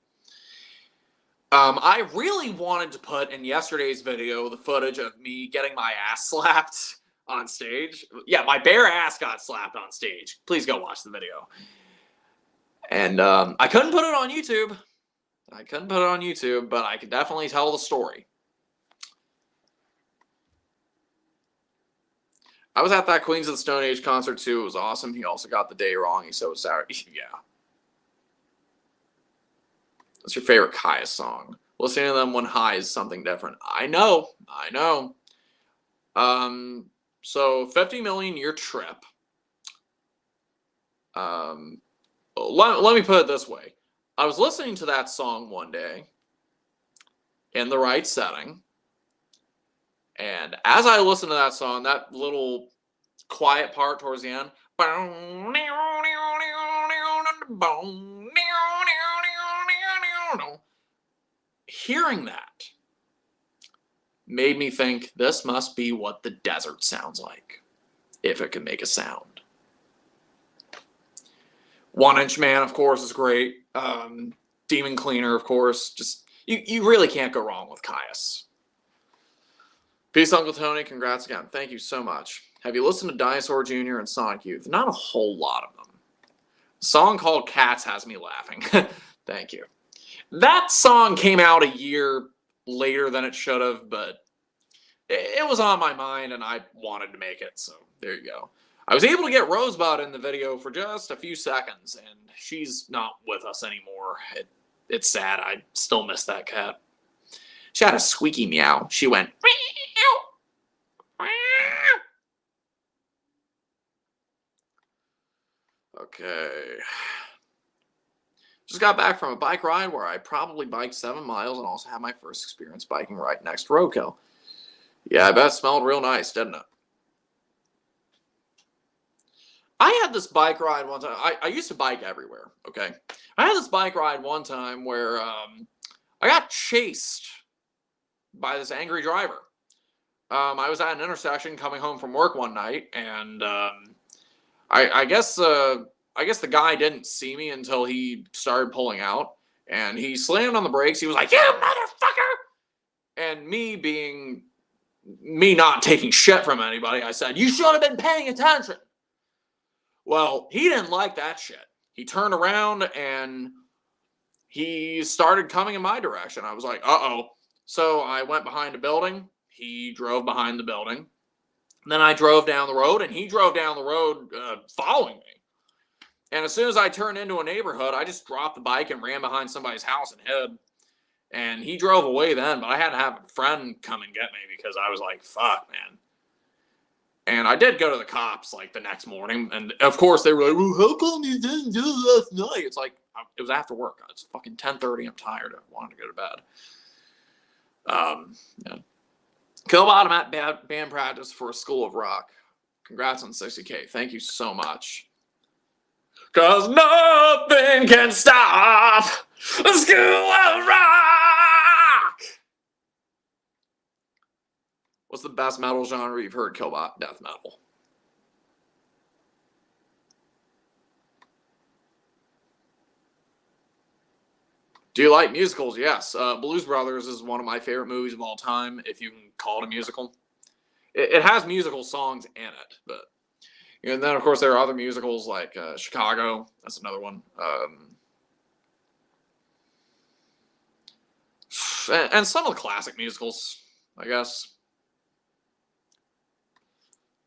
I really wanted to put in yesterday's video the footage of me getting my ass slapped on stage. Yeah, my bare ass got slapped on stage. Please go watch the video. And I couldn't put it on YouTube. I couldn't put it on YouTube, but I could definitely tell the story. I was at that Queens of the Stone Age concert too. It was awesome. He also got the day wrong. He said it was Saturday. Yeah. What's your favorite Caius song? Listening to them when high is something different. I know. So 50 Million Year Trip. Let me put it this way. I was listening to that song one day in the right setting. And as I listened to that song, that little quiet part towards the end, hearing that made me think this must be what the desert sounds like, if it can make a sound. 1 Inch Man, of course, is great. Demon Cleaner, of course. Just you really can't go wrong with Caius. Peace, Uncle Tony. Congrats again. Thank you so much. Have you listened to Dinosaur Jr. and Sonic Youth? Not a whole lot of them. A song called Cats has me laughing. Thank you. That song came out a year later than it should have, but it was on my mind and I wanted to make it, so there you go. I was able to get Rosebud in the video for just a few seconds, and she's not with us anymore. It's sad. I still miss that cat. She had a squeaky meow. She went meow. Okay. Just got back from a bike ride where I probably biked 7 miles and also had my first experience biking right next to roadkill. Yeah, I bet it smelled real nice, didn't it? I had this bike ride one time. I used to bike everywhere, okay? I had this bike ride one time where I got chased by this angry driver. I was at an intersection coming home from work one night, and I guess the guy didn't see me until he started pulling out, and he slammed on the brakes. He was like, "You motherfucker!" And me not taking shit from anybody, I said, "You should have been paying attention." Well, he didn't like that shit. He turned around and he started coming in my direction. I was like, uh-oh. So I went behind a building. He drove behind the building. Then I drove down the road, and he drove down the road following me. And as soon as I turned into a neighborhood, I just dropped the bike and ran behind somebody's house and hid. And he drove away then, but I had to have a friend come and get me because I was like, fuck, man. And I did go to the cops like the next morning, and of course they were like, "Well, how come you didn't do it last night?" It's like, it was after work. It's fucking 10:30. I'm tired. I wanted to go to bed. Yeah. Killbot, I'm at band practice for a School of Rock. Congrats on 60K. Thank you so much. 'Cause nothing can stop the School of Rock. What's the best metal genre you've heard? Killbot? Death metal. Do you like musicals? Yes. Blues Brothers is one of my favorite movies of all time, if you can call it a musical. It has musical songs in it, but and then of course there are other musicals like Chicago. That's another one. And some of the classic musicals, I guess.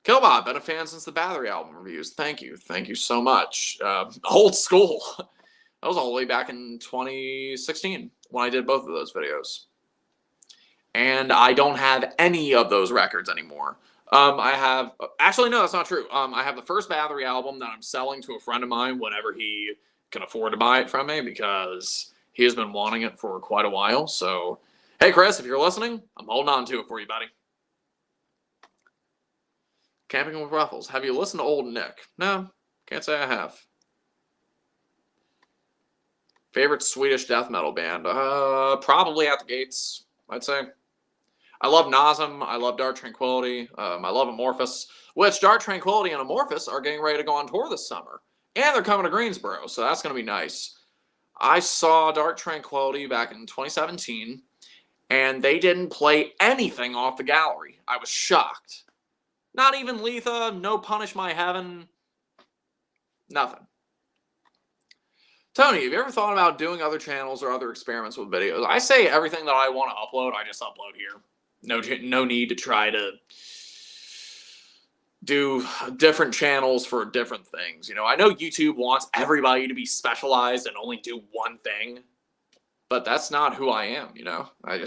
Killbot, been a fan since the Battery album reviews. Thank you. Thank you so much. Old school. That was all the way back in 2016 when I did both of those videos. And I don't have any of those records anymore. I have... Actually, no, that's not true. I have the first Battery album that I'm selling to a friend of mine whenever he can afford to buy it from me because he has been wanting it for quite a while. So, hey, Chris, if you're listening, I'm holding on to it for you, buddy. Camping with Ruffles. Have you listened to Old Nick? No, can't say I have. Favorite Swedish death metal band? Probably At the Gates, I'd say. I love Nasm. I love Dark Tranquility. I love Amorphous, which Dark Tranquility and Amorphous are getting ready to go on tour this summer. And they're coming to Greensboro, so that's going to be nice. I saw Dark Tranquility back in 2017, and they didn't play anything off the gallery. I was shocked. Not even Letha, no Punish My Heaven, nothing. Tony, have you ever thought about doing other channels or other experiments with videos? I say everything that I want to upload, I just upload here. No need to try to do different channels for different things. You know, I know YouTube wants everybody to be specialized and only do one thing, but that's not who I am, you know? I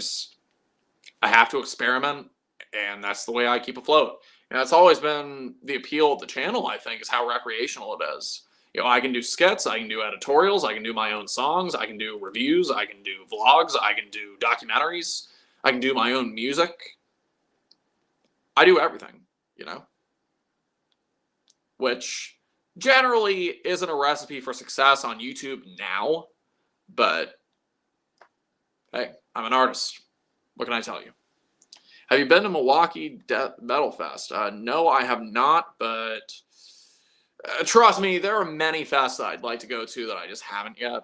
have to experiment, and that's the way I keep afloat. And that's always been the appeal of the channel, I think, is how recreational it is. You know, I can do skits, I can do editorials, I can do my own songs, I can do reviews, I can do vlogs, I can do documentaries, I can do my own music. I do everything, you know? Which generally isn't a recipe for success on YouTube now, but hey, I'm an artist. What can I tell you? Have you been to Milwaukee Metal Fest? No, I have not, but trust me, there are many fests that I'd like to go to that I just haven't yet.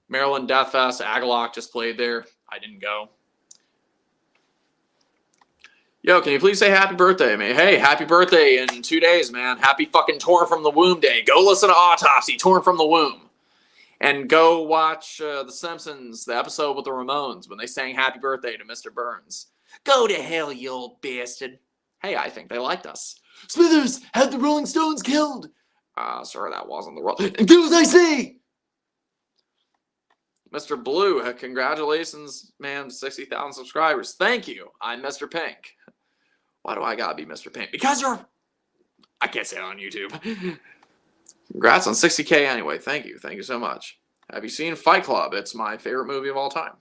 Maryland Death Fest, Agalloch just played there. I didn't go. Yo, can you please say happy birthday, man? Hey, happy birthday in 2 days, man. Happy fucking Torn from the Womb Day. Go listen to Autopsy, Torn from the Womb. And go watch The Simpsons, the episode with the Ramones, when they sang happy birthday to Mr. Burns. Go to hell, you old bastard. Hey, I think they liked us. Smithers had the Rolling Stones killed. Sorry, that wasn't the Rolling. And do as I say. Mr. Blue, congratulations, man, 60,000 subscribers. Thank you. I'm Mr. Pink. Why do I gotta be Mr. Pink? Because you're... I can't say it on YouTube. Congrats on 60K anyway. Thank you. Thank you so much. Have you seen Fight Club? It's my favorite movie of all time.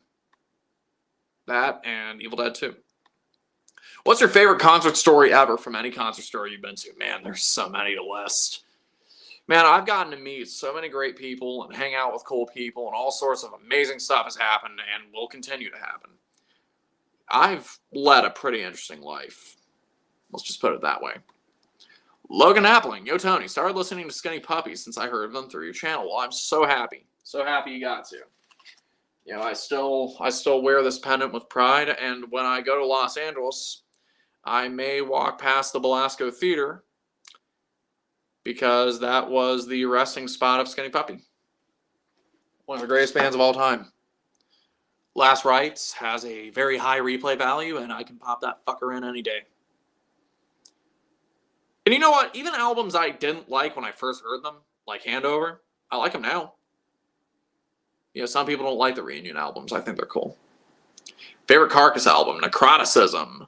That and Evil Dead 2. What's your favorite concert story ever from any concert story you've been to? Man, there's so many to list. Man, I've gotten to meet so many great people and hang out with cool people, and all sorts of amazing stuff has happened and will continue to happen. I've led a pretty interesting life. Let's just put it that way. Logan Appling, yo Tony, started listening to Skinny Puppies since I heard of them through your channel. Well, I'm so happy. So happy you got to. You know, I still wear this pendant with pride, and when I go to Los Angeles, I may walk past the Belasco Theater because that was the resting spot of Skinny Puppy. One of the greatest bands of all time. Last Rites has a very high replay value, and I can pop that fucker in any day. And you know what? Even albums I didn't like when I first heard them, like Handover, I like them now. You know, some people don't like the reunion albums. I think they're cool. Favorite Carcass album, Necroticism,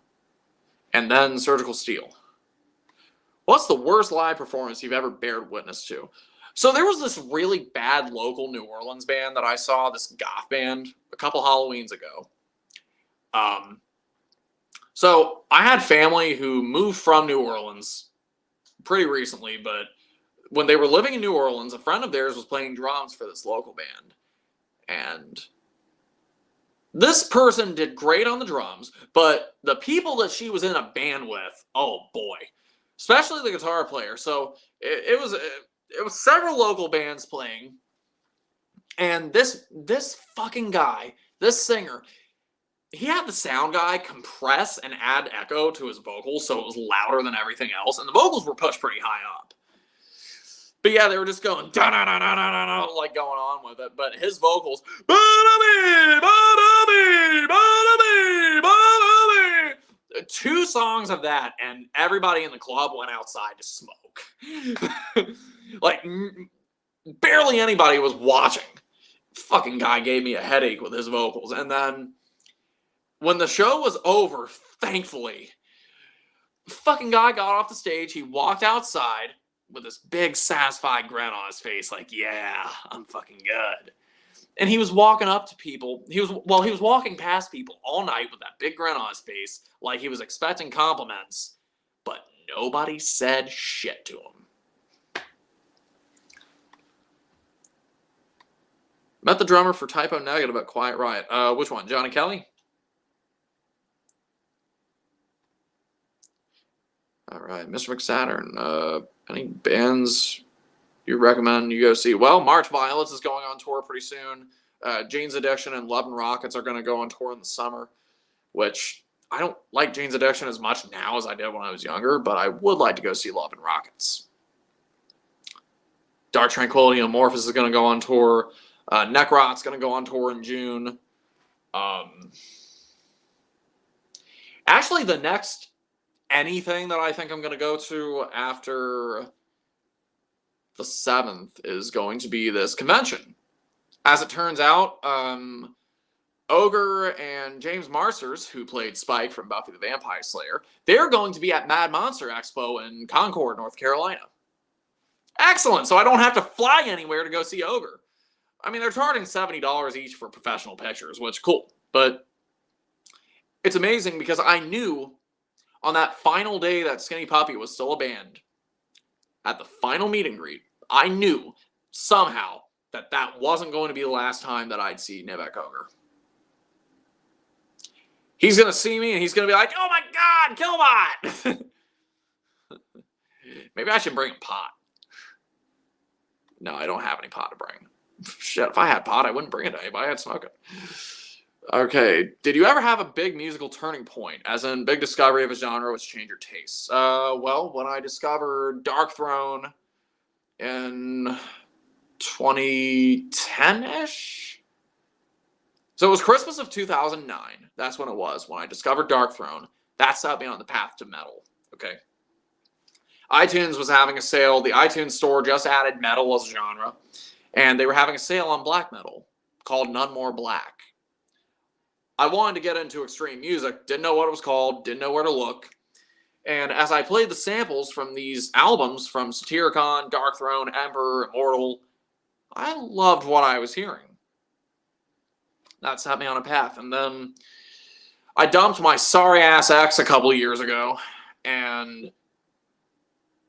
and then Surgical Steel. What's the worst live performance you've ever bared witness to? So there was this really bad local New Orleans band that I saw, this goth band, a couple Halloweens ago. So I had family who moved from New Orleans pretty recently, but when they were living in New Orleans, a friend of theirs was playing drums for this local band. And this person did great on the drums, but the people that she was in a band with, oh boy, especially the guitar player. So it was several local bands playing, and this fucking guy, this singer, he had the sound guy compress and add echo to his vocals so it was louder than everything else, and the vocals were pushed pretty high up. But yeah, they were just going da-da-da-da-da-da, like going on with it. But his vocals, two songs of that, and everybody in the club went outside to smoke. Like, barely anybody was watching. Fucking guy gave me a headache with his vocals. And then, when the show was over, thankfully, the fucking guy got off the stage, he walked outside with this big satisfied grin on his face, like, yeah, I'm fucking good. And he was walking up to people. He was walking past people all night with that big grin on his face, like he was expecting compliments, but nobody said shit to him. Met the drummer for Typo Negative at Quiet Riot. Which one? Johnny Kelly? All right, Mr. McSaturn. Any bands you recommend you go see? Well, March Violets is going on tour pretty soon. Jane's Addiction and Love and Rockets are going to go on tour in the summer, which I don't like Jane's Addiction as much now as I did when I was younger, but I would like to go see Love and Rockets. Dark Tranquility Amorphous is going to go on tour. Necrot's going to go on tour in June. Actually, the next anything that I think I'm going to go to after the 7th is going to be this convention. As it turns out, Ogre and James Marsters, who played Spike from Buffy the Vampire Slayer, they're going to be at Mad Monster Expo in Concord, North Carolina. Excellent! So I don't have to fly anywhere to go see Ogre. I mean, they're charging $70 each for professional pictures, which cool. But it's amazing because I knew on that final day that Skinny Puppy was still a band, at the final meet and greet, I knew somehow that that wasn't going to be the last time that I'd see Nivek Ogre. He's going to see me and he's going to be like, oh my God, Killbot! Maybe I should bring him pot. No, I don't have any pot to bring. Shit, if I had pot, I wouldn't bring it to anybody. I'd smoke it. Okay, did you ever have a big musical turning point, as in big discovery of a genre which changed your tastes? Well, when I discovered Dark Throne in 2010-ish? So it was Christmas of 2009. That's when it was, when I discovered Dark Throne. That set me on the path to metal, okay? iTunes was having a sale. The iTunes store just added metal as a genre. And they were having a sale on black metal called None More Black. I wanted to get into extreme music. Didn't know what it was called. Didn't know where to look. And as I played the samples from these albums from Satyricon, Dark Throne, Emperor, Immortal, I loved what I was hearing. That set me on a path. And then I dumped my sorry-ass ex a couple of years ago. And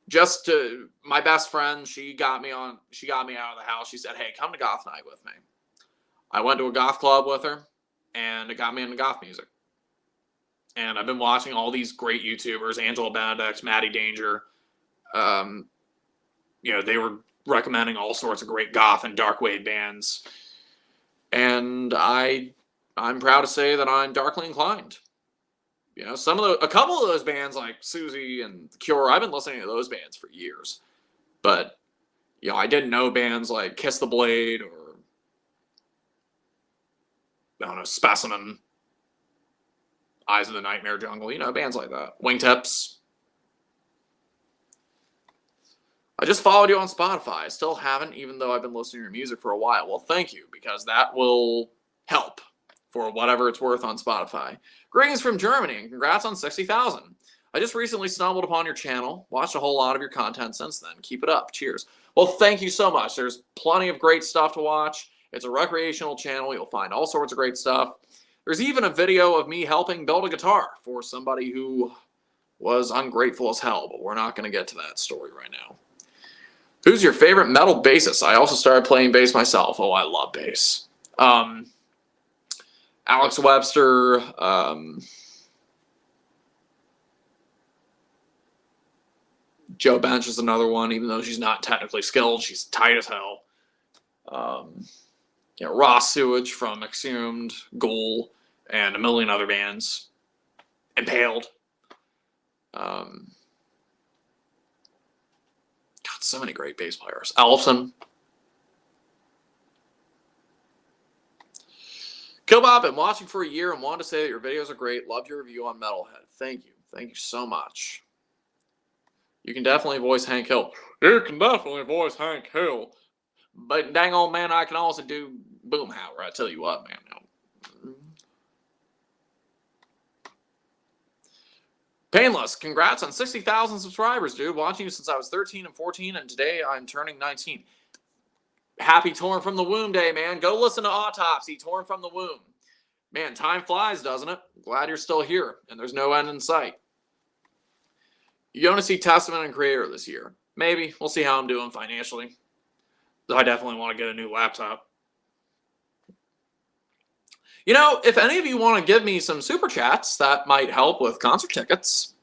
just to, my best friend, she got me out of the house. She said, hey, come to goth night with me. I went to a goth club with her, and it got me into goth music. And I've been watching all these great YouTubers, Angela Benedict, Maddie Danger. You know, they were recommending all sorts of great goth and dark wave bands. And I'm proud to say that I'm darkly inclined. You know, a couple of those bands like Susie and The Cure, I've been listening to those bands for years. But, you know, I didn't know bands like Kiss the Blade or, I don't know, Specimen, Eyes of the Nightmare Jungle, you know, bands like that. Wingtips. I just followed you on Spotify. I still haven't, even though I've been listening to your music for a while. Well, thank you, because that will help for whatever it's worth on Spotify. Greetings from Germany, and congrats on 60,000. I just recently stumbled upon your channel, watched a whole lot of your content since then. Keep it up. Cheers. Well, thank you so much. There's plenty of great stuff to watch. It's a recreational channel. You'll find all sorts of great stuff. There's even a video of me helping build a guitar for somebody who was ungrateful as hell, but we're not going to get to that story right now. Who's your favorite metal bassist? I also started playing bass myself. Oh, I love bass. Alex Webster, Joe Bench is another one, even though she's not technically skilled. She's tight as hell. You know, Ross Sewage from Exhumed, Ghoul, and a million other bands. Impaled. God, so many great bass players. Ellefson. Killbot, been watching for a year and wanted to say that your videos are great. Love your review on Metalhead. Thank you. Thank you so much. You can definitely voice Hank Hill. You can definitely voice Hank Hill. But dang old man, I can also do Boomhauer. I tell you what, man. Painless, congrats on 60,000 subscribers, dude. Watching you since I was 13 and 14, and today I'm turning 19. Happy Torn from the Womb Day, man. Go listen to Autopsy, Torn from the Womb. Man, time flies, doesn't it? Glad you're still here, and there's no end in sight. You going to see Testament and Creator this year? Maybe. We'll see how I'm doing financially. I definitely want to get a new laptop. You know, if any of you want to give me some super chats, that might help with concert tickets.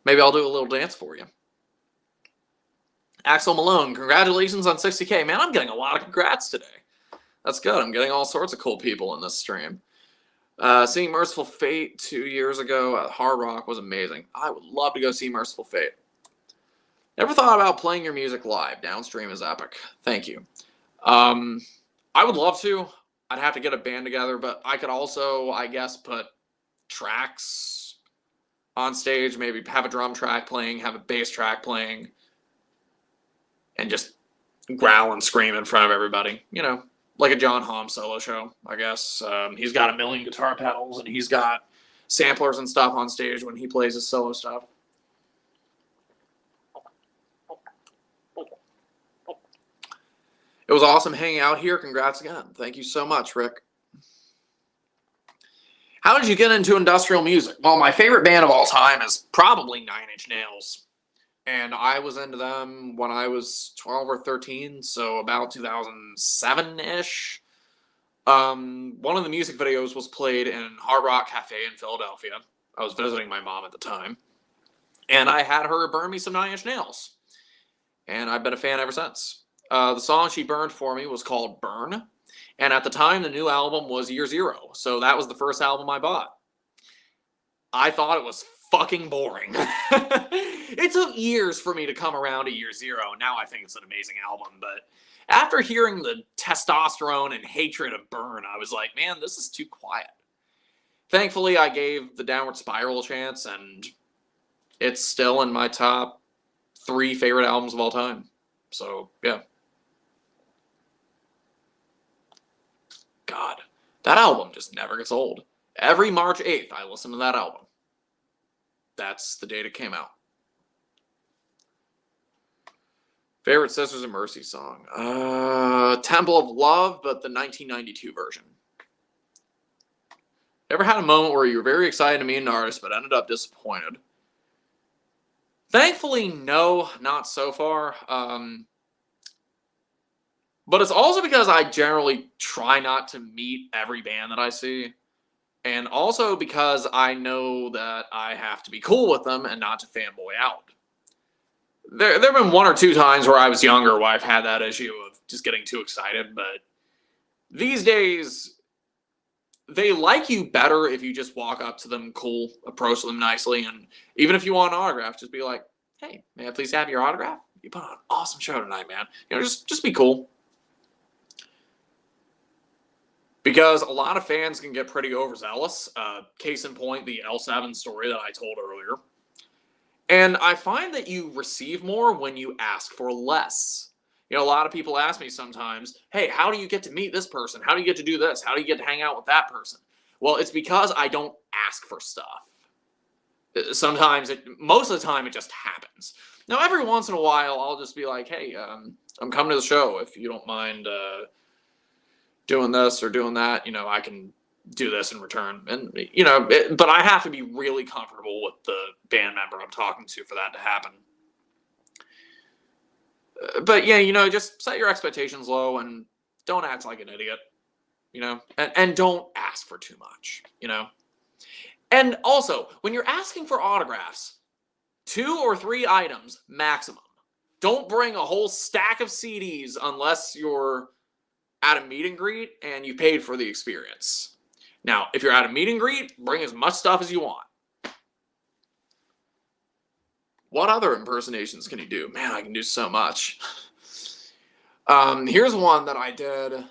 Maybe I'll do a little dance for you. Axel Malone, congratulations on 60K. Man, I'm getting a lot of congrats today. That's good. I'm getting all sorts of cool people in this stream. Seeing Merciful Fate 2 years ago at Hard Rock was amazing. I would love to go see Merciful Fate. Never thought about playing your music live. Downstream is epic. Thank you. I would love to. I'd have to get a band together, but I could also, I guess, put tracks on stage. Maybe have a drum track playing, have a bass track playing, and just growl and scream in front of everybody. You know, like a John Hamm solo show, I guess. He's got a million guitar pedals, and he's got samplers and stuff on stage when he plays his solo stuff. It was awesome hanging out here. Congrats again. Thank you so much, Rick. How did you get into industrial music? Well, my favorite band of all time is probably 9 Inch Nails. And I was into them when I was 12 or 13, so about 2007-ish. One of the music videos was played in Hard Rock Cafe in Philadelphia. I was visiting my mom at the time. And I had her burn me some 9 Inch Nails. And I've been a fan ever since. The song she burned for me was called Byrne. And at the time, the new album was Year Zero. So that was the first album I bought. I thought it was fucking boring. It took years for me to come around to Year Zero. Now I think it's an amazing album. But after hearing the testosterone and hatred of Byrne, I was like, man, this is too quiet. Thankfully, I gave the Downward Spiral a chance. And it's still in my top 3 favorite albums of all time. So, yeah. God, that album just never gets old. Every March 8th, I listen to that album. That's the date it came out. Favorite Sisters of Mercy song? Temple of Love, but the 1992 version. Ever had a moment where you were very excited to meet an artist, but ended up disappointed? Thankfully, no, not so far. But it's also because I generally try not to meet every band that I see. And also because I know that I have to be cool with them and not to fanboy out. There have been 1 or 2 times where I was younger where I've had that issue of just getting too excited. But these days, they like you better if you just walk up to them cool, approach them nicely. And even if you want an autograph, just be like, hey, may I please have your autograph? You put on an awesome show tonight, man. You know, just be cool. Because a lot of fans can get pretty overzealous. Case in point, the L7 story that I told earlier. And I find that you receive more when you ask for less. You know, a lot of people ask me sometimes, hey, how do you get to meet this person? How do you get to do this? How do you get to hang out with that person? Well, it's because I don't ask for stuff. Sometimes, most of the time, it just happens. Now, every once in a while, I'll just be like, hey, I'm coming to the show. If you don't mind doing this or doing that, you know, I can do this in return. And, you know, but I have to be really comfortable with the band member I'm talking to for that to happen. But, yeah, you know, just set your expectations low and don't act like an idiot, you know, and don't ask for too much, you know. And also, when you're asking for autographs, 2 or 3 items maximum. Don't bring a whole stack of CDs unless you're at a meet and greet and you paid for the experience. Now, if you're at a meet and greet, bring as much stuff as you want. What other impersonations can you do? Man, I can do so much. Here's one that I did.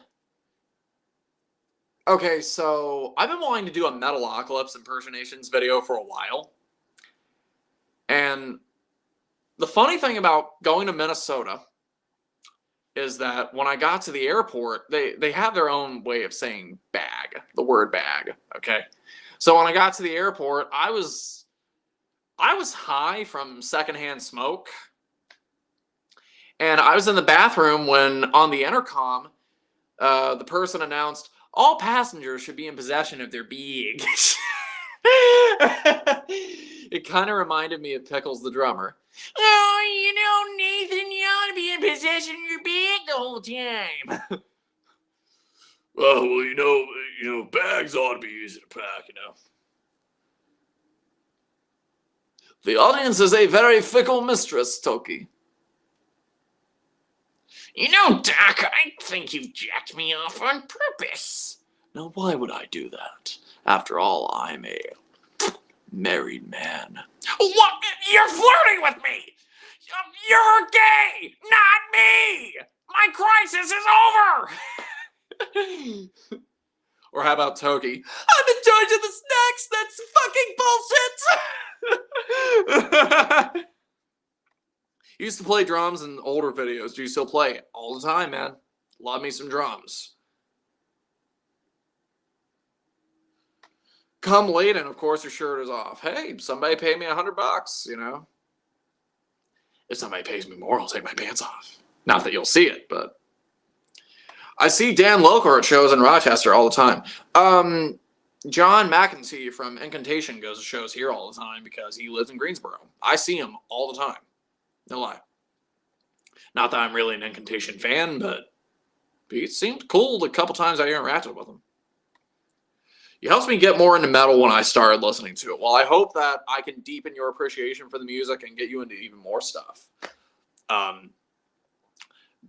Okay, so I've been wanting to do a Metalocalypse impersonations video for a while. And the funny thing about going to Minnesota is that when I got to the airport, they have their own way of saying bag, the word bag, okay? So when I got to the airport, I was high from secondhand smoke. And I was in the bathroom when on the intercom, the person announced, all passengers should be in possession of their bags. It kind of reminded me of Pickles the drummer. Oh, you know, Nathan, you ought to be in possession of your bag the whole time. Well, you know, bags ought to be easy to pack, you know. The audience is a very fickle mistress, Toki. You know, Doc, I think you jacked me off on purpose. Now, why would I do that? After all, I'm a married man. What? You're flirting with me! You're gay, not me. My crisis is over. Or how about Toki? I'm in charge of the snacks. That's fucking bullshit. You used to play drums in older videos. Do you still play it? All the time, man. Love me some drums. Come late and of course your shirt is off. Hey, somebody pay me $100, you know. If somebody pays me more, I'll take my pants off. Not that you'll see it, but I see Dan Loker at shows in Rochester all the time. John McEntee from Incantation goes to shows here all the time because he lives in Greensboro. I see him all the time. No lie. Not that I'm really an Incantation fan, but he seemed cool the couple times I interacted with him. It helps me get more into metal when I started listening to it. Well, I hope that I can deepen your appreciation for the music and get you into even more stuff.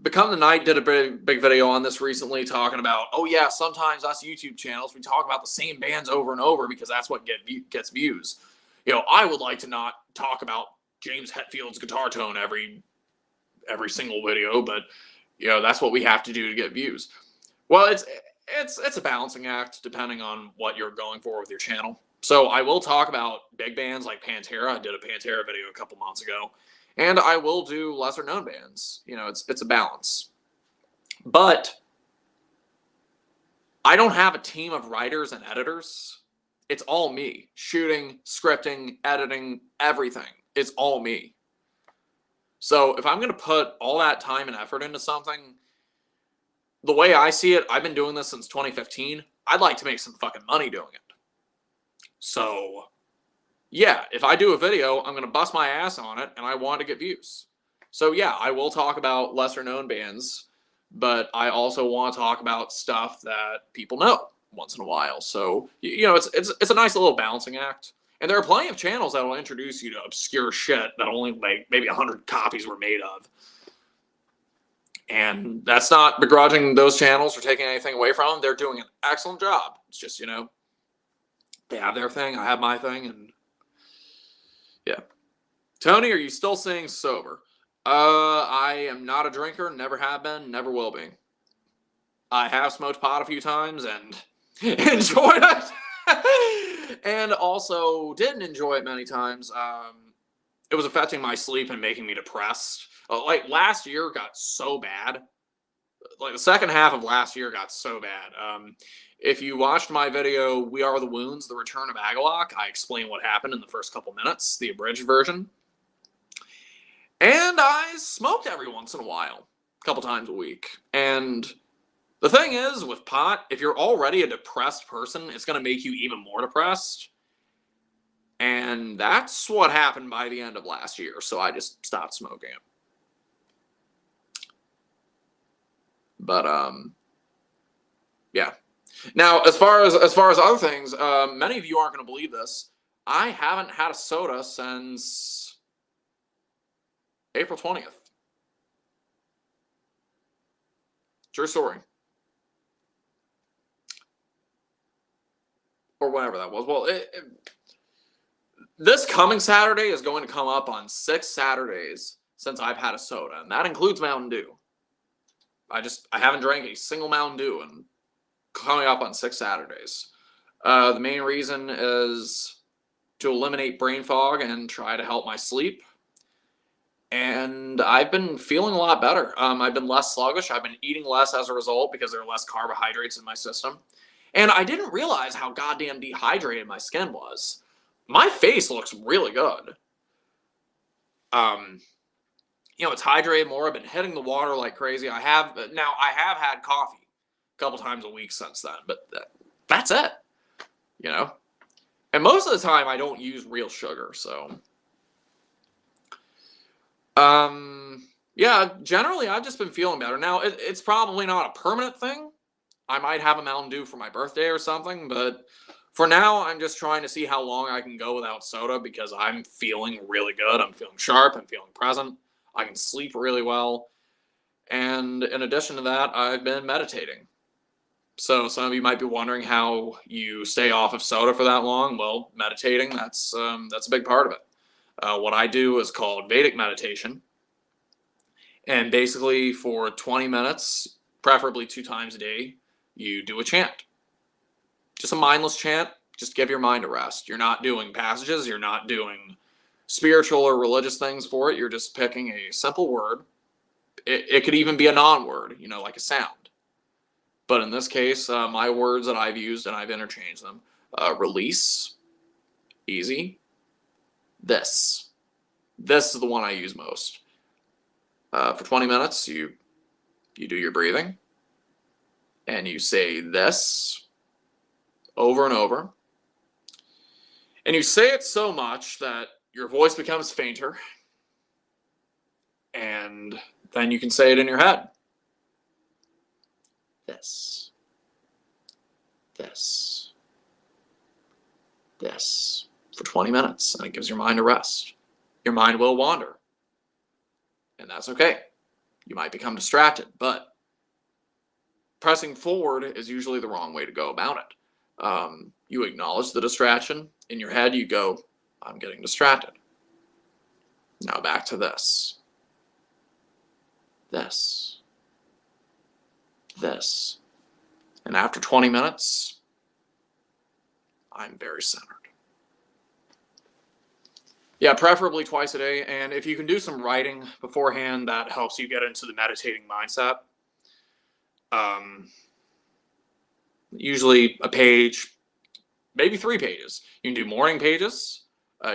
Become the Night did a big video on this recently talking about, oh yeah, sometimes us YouTube channels, we talk about the same bands over and over because that's what gets views. You know, I would like to not talk about James Hetfield's guitar tone every single video, but you know, that's what we have to do to get views. Well, it's a balancing act depending on what you're going for with your channel. So I will talk about big bands like Pantera. I did a Pantera video a couple months ago. And I will do lesser known bands. You know, it's a balance. But I don't have a team of writers and editors. It's all me. Shooting, scripting, editing, everything. It's all me. So if I'm going to put all that time and effort into something, the way I see it, I've been doing this since 2015. I'd like to make some fucking money doing it. So yeah, if I do a video, I'm going to bust my ass on it, and I want to get views. So yeah, I will talk about lesser-known bands, but I also want to talk about stuff that people know once in a while. So, you know, it's a nice little balancing act. And there are plenty of channels that will introduce you to obscure shit that only like maybe 100 copies were made of. And that's not begrudging those channels or taking anything away from them. They're doing an excellent job. It's just, you know, they have their thing, I have my thing, and yeah. Tony, are you still staying sober? I am not a drinker, never have been, never will be. I have smoked pot a few times and enjoyed it. And also didn't enjoy it many times. It was affecting my sleep and making me depressed. Like last year got so bad. Like the second half of last year got so bad. If you watched my video, We Are the Wounds, The Return of Agalok, I explain what happened in the first couple minutes, the abridged version. And I smoked every once in a while, a couple times a week. And the thing is, with pot, if you're already a depressed person, it's going to make you even more depressed. And that's what happened by the end of last year, so I just stopped smoking it. But, yeah. Now, as far as other things, many of you aren't going to believe this. I haven't had a soda since April 20th. True story. Or whatever that was. Well, this coming Saturday is going to come up on 6 Saturdays since I've had a soda, and that includes Mountain Dew. I haven't drank a single Mountain Dew, and coming up on 6 Saturdays. The main reason is to eliminate brain fog and try to help my sleep. And I've been feeling a lot better. I've been less sluggish. I've been eating less as a result because there are less carbohydrates in my system. And I didn't realize how goddamn dehydrated my skin was. My face looks really good. You know, it's hydrated more. I've been hitting the water like crazy. I have had coffee a couple times a week since then, but that's it, you know? And most of the time I don't use real sugar, so. Yeah, generally I've just been feeling better. Now, it's probably not a permanent thing. I might have a Mountain Dew for my birthday or something, but for now, I'm just trying to see how long I can go without soda because I'm feeling really good. I'm feeling sharp. I'm feeling present. I can sleep really well. And in addition to that, I've been meditating. So some of you might be wondering how you stay off of soda for that long. Well, meditating, that's a big part of it. What I do is called Vedic meditation. And basically for 20 minutes, preferably 2 times a day, you do a chant. Just a mindless chant. Just give your mind a rest. You're not doing passages. You're not doing spiritual or religious things for it. You're just picking a simple word. It could even be a non-word, you know, like a sound. But in this case, my words that I've used, and I've interchanged them, release, easy, this. This is the one I use most. For 20 minutes, you do your breathing, and you say this over and over. And you say it so much that your voice becomes fainter, and then you can say it in your head. This. This. This. For 20 minutes, and it gives your mind a rest. Your mind will wander. And that's okay. You might become distracted, but pressing forward is usually the wrong way to go about it. You acknowledge the distraction. In your head, you go, I'm getting distracted. Now back to this. This. This. And after 20 minutes, I'm very centered. Yeah, preferably twice a day. And if you can do some writing beforehand, that helps you get into the meditating mindset. Usually a page, maybe 3 pages. You can do morning pages.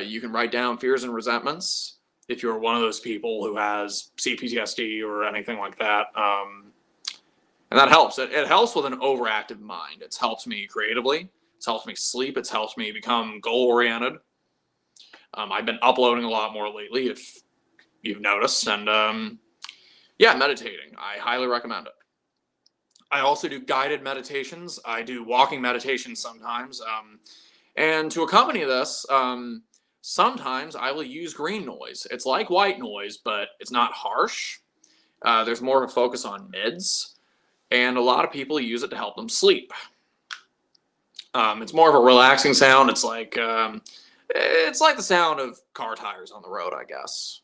You can write down fears and resentments if you're one of those people who has CPTSD or anything like that. And that helps. It helps with an overactive mind. It's helped me creatively. It's helped me sleep. It's helped me become goal-oriented. I've been uploading a lot more lately, if you've noticed. And yeah, meditating. I highly recommend it. I also do guided meditations. I do walking meditations sometimes. And to accompany this, sometimes I will use green noise. It's like white noise, but it's not harsh. There's more of a focus on mids. And a lot of people use it to help them sleep. It's more of a relaxing sound. It's like the sound of car tires on the road, I guess.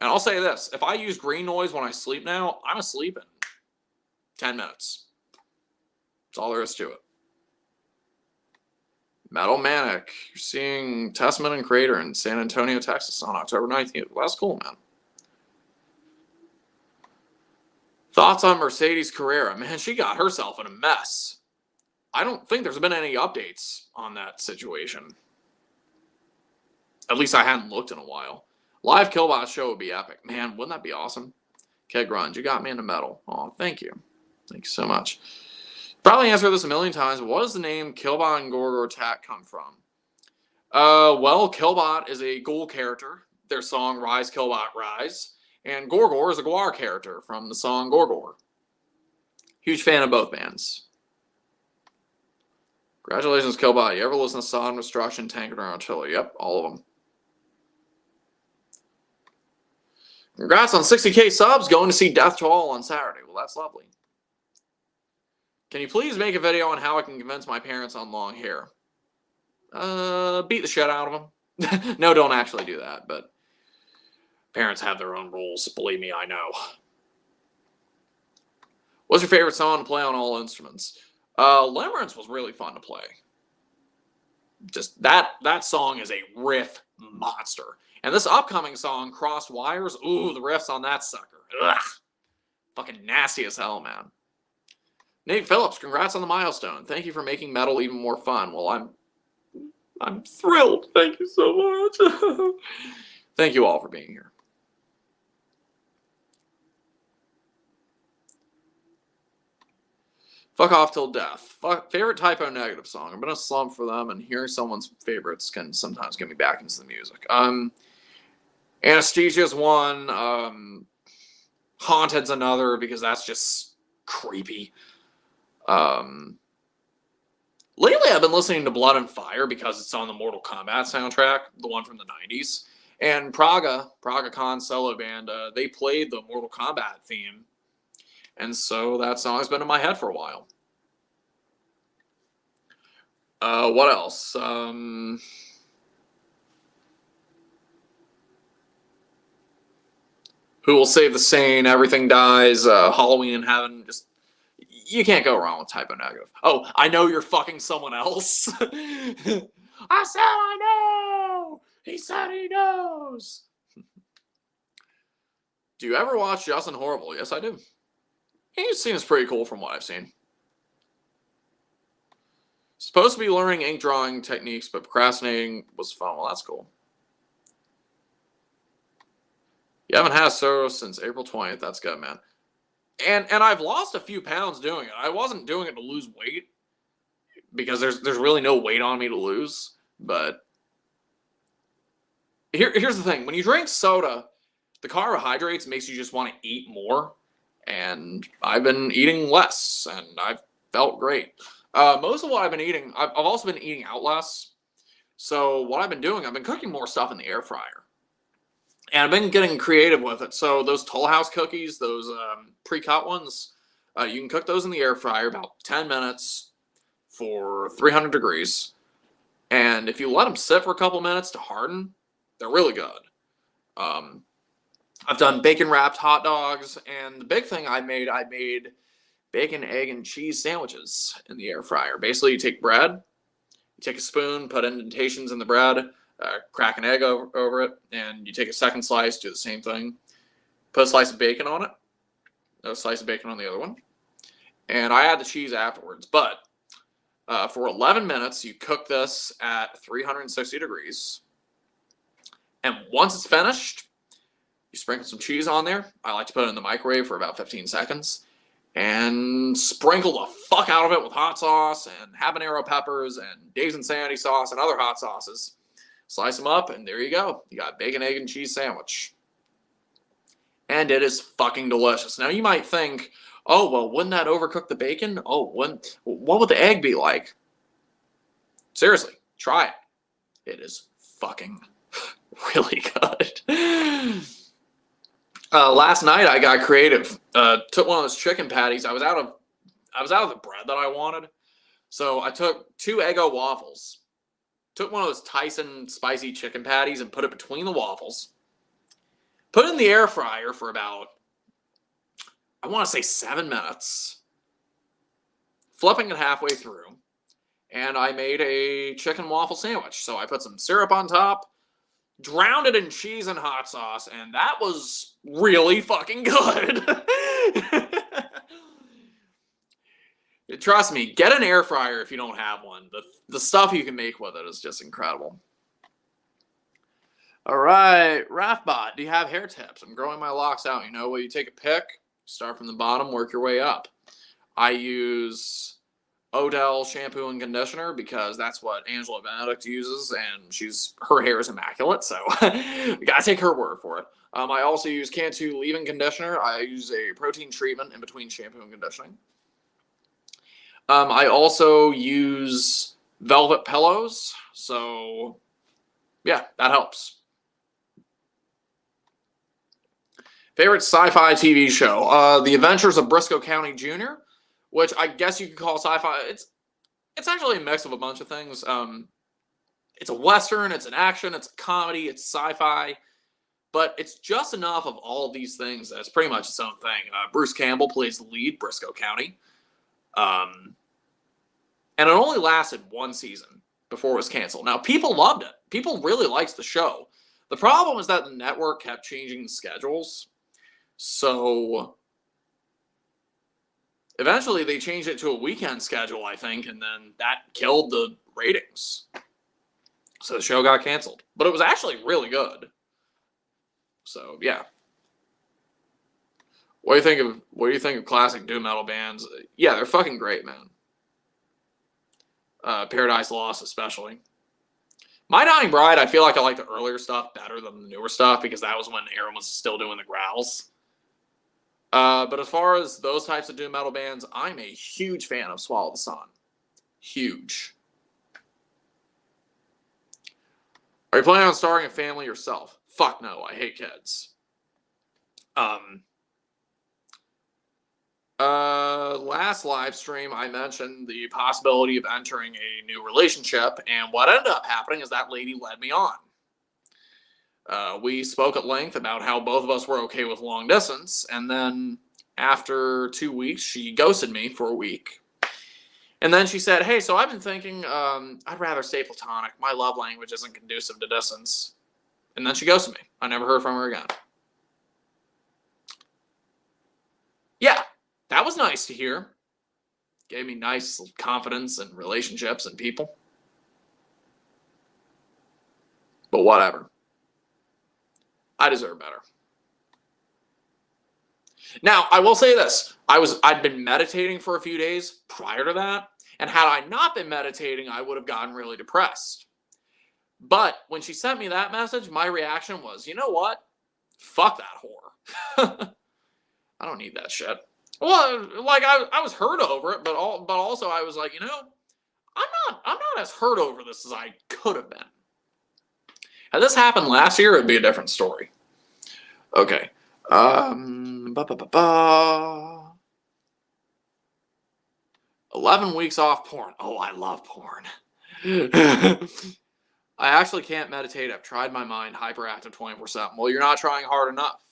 And I'll say this. If I use green noise when I sleep now, I'm asleep in 10 minutes. That's all there is to it. Metal Manic. You're seeing Testament and Crater in San Antonio, Texas on October 19th. Well, that's cool, man. Thoughts on Mercedes Carrera? Man, she got herself in a mess. I don't think there's been any updates on that situation. At least I hadn't looked in a while. Live Killbot show would be epic. Man, wouldn't that be awesome? Keg Grunge, you got me into metal. Oh, thank you. Thank you so much. Probably answered this a million times. What does the name Killbot and Gorgor Thach come from? Well, Killbot is a ghoul character. Their song Rise Killbot Rise. And Gorgor is a Gwar character from the song Gorgor. Huge fan of both bands. Congratulations, Killbot. You ever listen to Sodom Destruction, Tankard, or Artillery? Yep, all of them. Congrats on 60K subs. Going to see Death to All on Saturday. Well, that's lovely. Can you please make a video on how I can convince my parents on long hair? Beat the shit out of them. No, don't actually do that, but parents have their own rules. Believe me, I know. What's your favorite song to play on all instruments? Limerence was really fun to play. Just that song is a riff monster. And this upcoming song, Crossed Wires, ooh, the riffs on that sucker. Ugh. Fucking nasty as hell, man. Nate Phillips, congrats on the milestone. Thank you for making metal even more fun. Well, I'm thrilled. Thank you so much. Thank you all for being here. Fuck Off Till Death. Favorite typo negative song. I've been in a slump for them, and hearing someone's favorites can sometimes get me back into the music. Anesthesia's one. Haunted's another, because that's just creepy. Lately I've been listening to Blood and Fire because it's on the Mortal Kombat soundtrack, the one from the 90s. And Praga Khan's solo band, they played the Mortal Kombat theme. And so that song's been in my head for a while. What else? Who Will Save the Sane, Everything Dies, Halloween in Heaven. Just, you can't go wrong with typo negative. Oh, I know you're fucking someone else. I said I know. He said he knows. Do you ever watch Justin Horrible? Yes, I do. He seems pretty cool from what I've seen. Supposed to be learning ink drawing techniques, but procrastinating was fun. Well, that's cool. You haven't had Soros since April 20th. That's good, man. And I've lost a few pounds doing it. I wasn't doing it to lose weight because there's really no weight on me to lose. But here's the thing. When you drink soda, the carbohydrates makes you just want to eat more. And I've been eating less, and I've felt great. Most of what I've been eating, I've also been eating out less. So what I've been doing, I've been cooking more stuff in the air fryer. And I've been getting creative with it. So those Toll House cookies, those pre-cut ones, you can cook those in the air fryer about 10 minutes for 300 degrees. And if you let them sit for a couple minutes to harden, they're really good. I've done bacon-wrapped hot dogs. And the big thing I made bacon, egg, and cheese sandwiches in the air fryer. Basically, you take bread, you take a spoon, put indentations in the bread, crack an egg over it, and you take a second slice, do the same thing. Put a slice of bacon on it, a slice of bacon on the other one, and I add the cheese afterwards. But for 11 minutes, you cook this at 360 degrees, and once it's finished, you sprinkle some cheese on there. I like to put it in the microwave for about 15 seconds, and sprinkle the fuck out of it with hot sauce and habanero peppers and Dave's Insanity sauce and other hot sauces. Slice them up, and there you go. You got bacon, egg, and cheese sandwich. And it is fucking delicious. Now, you might think, oh, well, wouldn't that overcook the bacon? Oh, what would the egg be like? Seriously, try it. It is fucking really good. Last night, I got creative. Took one of those chicken patties. I was out of the bread that I wanted. So I took 2 Eggo waffles. Took one of those Tyson spicy chicken patties and put it between the waffles. Put it in the air fryer for about, I want to say 7 minutes. Flipping it halfway through. And I made a chicken waffle sandwich. So I put some syrup on top, drowned it in cheese and hot sauce, and that was really fucking good. Trust me, get an air fryer if you don't have one. The stuff you can make with it is just incredible. All right, Rathbot, do you have hair tips? I'm growing my locks out. You know, where you take a pick, start from the bottom, work your way up. I use Adelle shampoo and conditioner because that's what Angela Benedict uses, and her hair is immaculate, so you gotta take her word for it. I also use Cantu leave-in conditioner. I use a protein treatment in between shampoo and conditioning. I also use velvet pillows, so yeah, that helps. Favorite sci-fi TV show? The Adventures of Briscoe County Jr., which I guess you could call sci-fi. It's actually a mix of a bunch of things. It's a Western, it's an action, it's a comedy, it's sci-fi, but it's just enough of all of these things that it's pretty much its own thing. Bruce Campbell plays the lead, Briscoe County. And it only lasted 1 season before it was canceled. Now, people loved it. People really liked the show. The problem is that the network kept changing the schedules. So eventually they changed it to a weekend schedule, I think, and then that killed the ratings. So the show got canceled. But it was actually really good. So, yeah. What do you think of classic doom metal bands? Yeah, they're fucking great, man. Paradise Lost especially. My Dying Bride, I feel like I like the earlier stuff better than the newer stuff because that was when Aaron was still doing the growls. But as far as those types of doom metal bands, I'm a huge fan of Swallow the Sun. Huge. Are you planning on starting a family yourself? Fuck no, I hate kids. Last live stream, I mentioned the possibility of entering a new relationship, and what ended up happening is that lady led me on. We spoke at length about how both of us were okay with long distance, and then after 2 weeks, she ghosted me for a week. And then she said, hey, so I've been thinking I'd rather stay platonic. My love language isn't conducive to distance. And then she ghosted me. I never heard from her again. Yeah, that was nice to hear. Gave me nice confidence in relationships and people. But whatever. I deserve better. Now, I will say this. I'd been meditating for a few days prior to that, and had I not been meditating, I would have gotten really depressed. But when she sent me that message, my reaction was, you know what? Fuck that whore. I don't need that shit. Well, like I was hurt over it, but also I was like, you know, I'm not as hurt over this as I could have been. Had this happened last year, it'd be a different story. Okay. 11 weeks off porn. Oh, I love porn. I actually can't meditate. I've tried my mind hyperactive 24/7. Well, you're not trying hard enough.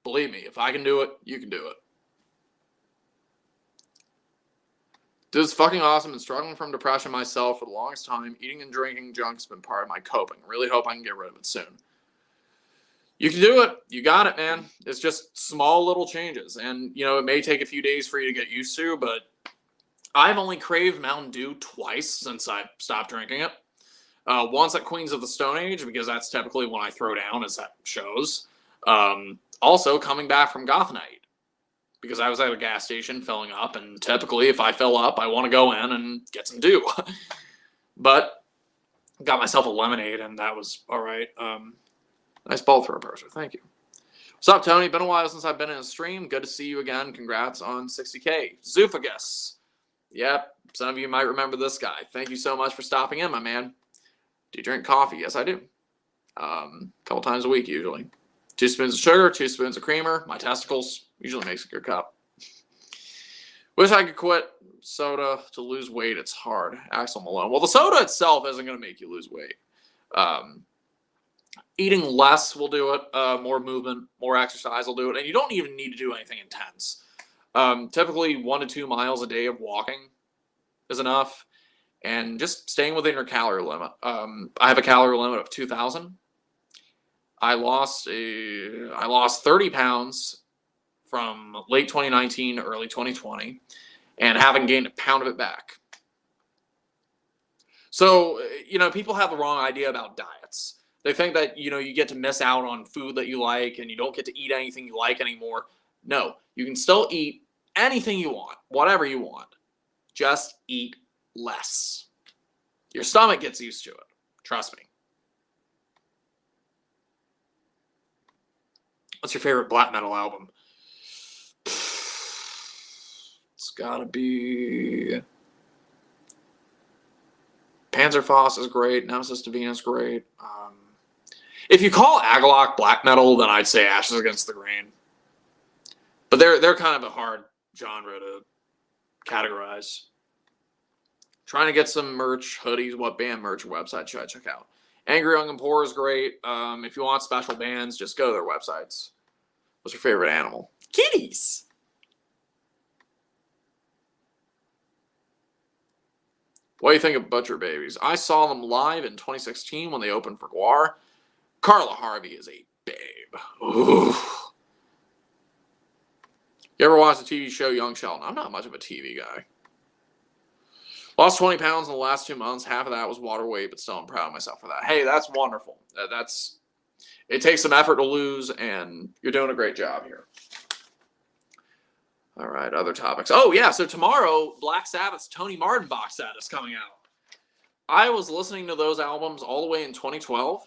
Believe me, if I can do it, you can do it. Dude, it's fucking awesome. Been struggling from depression myself for the longest time. Eating and drinking junk's been part of my coping. Really hope I can get rid of it soon. You can do it. You got it, man. It's just small little changes. And, you know, it may take a few days for you to get used to, but I've only craved Mountain Dew twice since I stopped drinking it. Once at Queens of the Stone Age, because that's typically when I throw down, as that shows. Also, coming back from Goth Night, because I was at a gas station filling up, and typically if I fill up, I want to go in and get some Dew. But got myself a lemonade, and that was all right. Nice ball throw, Parsa. Thank you. What's up, Tony? Been a while since I've been in a stream. Good to see you again. Congrats on 60K. Zoofagus. Yep, some of you might remember this guy. Thank you so much for stopping in, my man. Do you drink coffee? Yes, I do. A couple times a week, usually. 2 spoons of sugar, 2 spoons of creamer. My testicles usually makes a good cup. Wish I could quit soda to lose weight. It's hard. Axel Malone. Well, the soda itself isn't going to make you lose weight. Eating less will do it. More movement, more exercise will do it. And you don't even need to do anything intense. Typically 1 to 2 miles a day of walking is enough. And just staying within your calorie limit. I have a calorie limit of 2,000. I lost 30 pounds from late 2019, early 2020, and haven't gained a pound of it back. So, you know, people have the wrong idea about diets. They think that, you know, you get to miss out on food that you like and you don't get to eat anything you like anymore. No, you can still eat anything you want, whatever you want. Just eat less. Your stomach gets used to it. Trust me. What's your favorite black metal album? It's gotta be... Panzerfaust is great. Nemesis Divina is great. If you call Agalloch black metal, then I'd say Ashes Against the Grain. But they're kind of a hard genre to categorize. Trying to get some merch, hoodies. What band merch website should I check out? Angry Young and Poor is great. If you want special bands, just go to their websites. What's your favorite animal? Kitties. What do you think of Butcher Babies? I saw them live in 2016 when they opened for Guar. Carla Harvey is a babe. Ooh. You ever watch the TV show Young Sheldon? I'm not much of a TV guy. Lost 20 pounds in the last 2 months. Half of that was water weight, but still I'm proud of myself for that. Hey, that's wonderful. It takes some effort to lose, and you're doing a great job here. All right, other topics. Oh, yeah, so tomorrow, Black Sabbath's Tony Martin box set is coming out. I was listening to those albums all the way in 2012,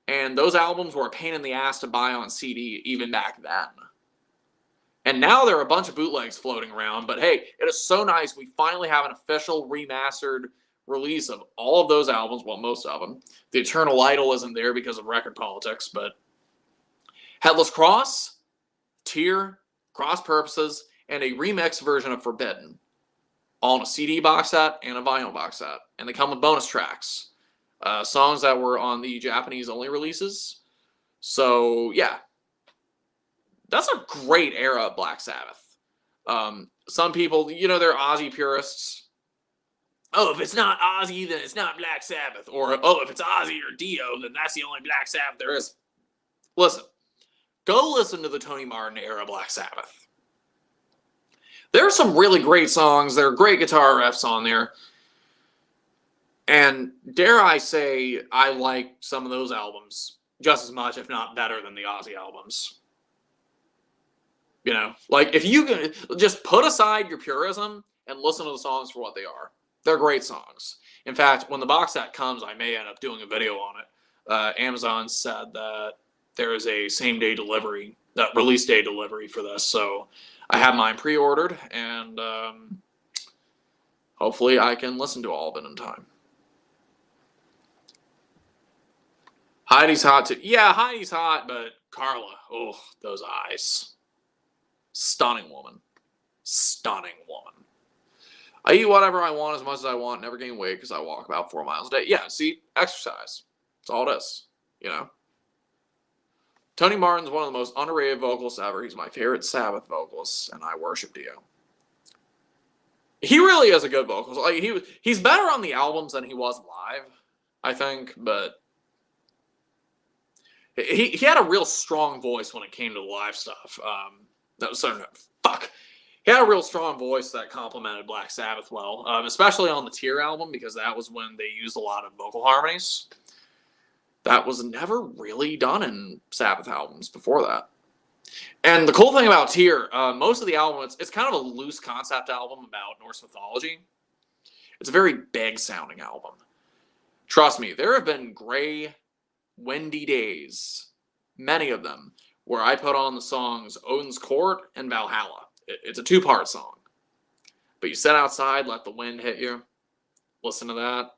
and those albums were a pain in the ass to buy on CD even back then. And now there are a bunch of bootlegs floating around, but hey, it is so nice. We finally have an official remastered release of all of those albums, well, most of them. The Eternal Idol isn't there because of record politics, but Headless Cross, Tear, Cross Purposes, and a remix version of Forbidden, all in a CD box set and a vinyl box set. And they come with bonus tracks. songs that were on the Japanese only releases. So yeah, that's a great era of Black Sabbath. Some people, you know, they're Ozzy purists. Oh, if it's not Ozzy, then it's not Black Sabbath. Or, oh, if it's Ozzy or Dio, then that's the only Black Sabbath there is. Listen, go listen to the Tony Martin era Black Sabbath. There are some really great songs. There are great guitar riffs on there. And dare I say, I like some of those albums just as much, if not better, than the Ozzy albums. You know, like, if you can just put aside your purism and listen to the songs for what they are. They're great songs. In fact, when the box set comes, I may end up doing a video on it. Amazon said that there is a same-day delivery, release day delivery for this. So I have mine pre-ordered, and hopefully I can listen to all of it in time. Heidi's hot too. Yeah, Heidi's hot, but Carla, oh, those eyes. Stunning woman. Stunning woman. I eat whatever I want as much as I want, never gain weight because I walk about 4 miles a day. Yeah, see, exercise. That's all it is, you know. Tony Martin's one of the most underrated vocalists ever. He's my favorite Sabbath vocalist, and I worship Dio. He really is a good vocalist. Like, he's better on the albums than he was live, I think, but he had a real strong voice when it came to the live stuff. He had a real strong voice that complemented Black Sabbath well, especially on the Tear album, because that was when they used a lot of vocal harmonies. That was never really done in Sabbath albums before that. And the cool thing about Tear, most of the album, it's kind of a loose concept album about Norse mythology. It's a very big-sounding album. Trust me, there have been gray, windy days, many of them, where I put on the songs Odin's Court and Valhalla. It's a 2-part song. But you sit outside, let the wind hit you. Listen to that.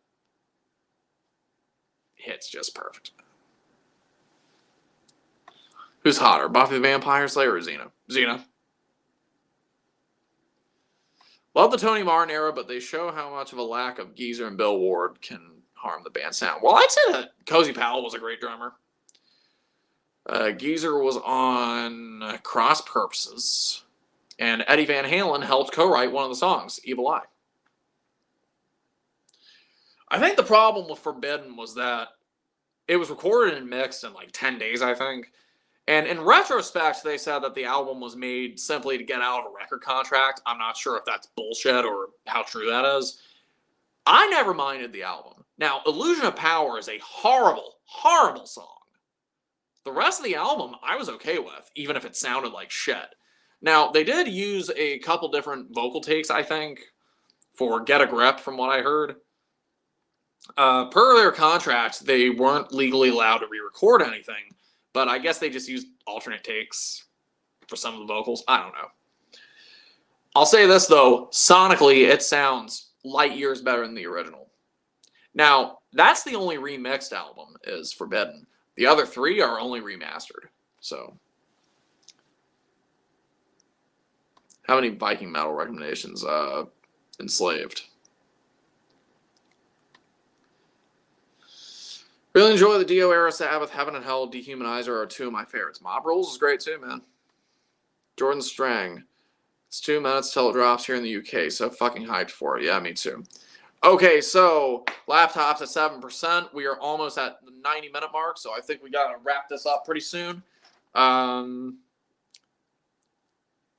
Hits just perfect. Who's hotter, Buffy the Vampire Slayer or Xena? Xena. Love the Tony Martin era, but they show how much of a lack of Geezer and Bill Ward can harm the band sound. Well, I'd say that Cozy Powell was a great drummer. Geezer was on Cross Purposes. And Eddie Van Halen helped co-write one of the songs, Evil Eye. I think the problem with Forbidden was that it was recorded and mixed in like 10 days, I think. And in retrospect, they said that the album was made simply to get out of a record contract. I'm not sure if that's bullshit or how true that is. I never minded the album. Now, Illusion of Power is a horrible, horrible song. The rest of the album, I was okay with, even if it sounded like shit. Now, they did use a couple different vocal takes, I think, for Get a Grip, from what I heard. Per their contract, they weren't legally allowed to re-record anything, but I guess they just used alternate takes for some of the vocals. I don't know. I'll say this, though. Sonically, it sounds light years better than the original. Now, that's the only remixed album, is Forbidden. The other 3 are only remastered, so... How many Viking metal recommendations? Enslaved. Really enjoy the Dio era Sabbath. Heaven and Hell, Dehumanizer are 2 of my favorites. Mob Rules is great too, man. Jordan Strang. It's 2 minutes till it drops here in the UK. So fucking hyped for it. Yeah, me too. Okay, so laptops at 7%. We are almost at the 90-minute mark, so I think we got to wrap this up pretty soon.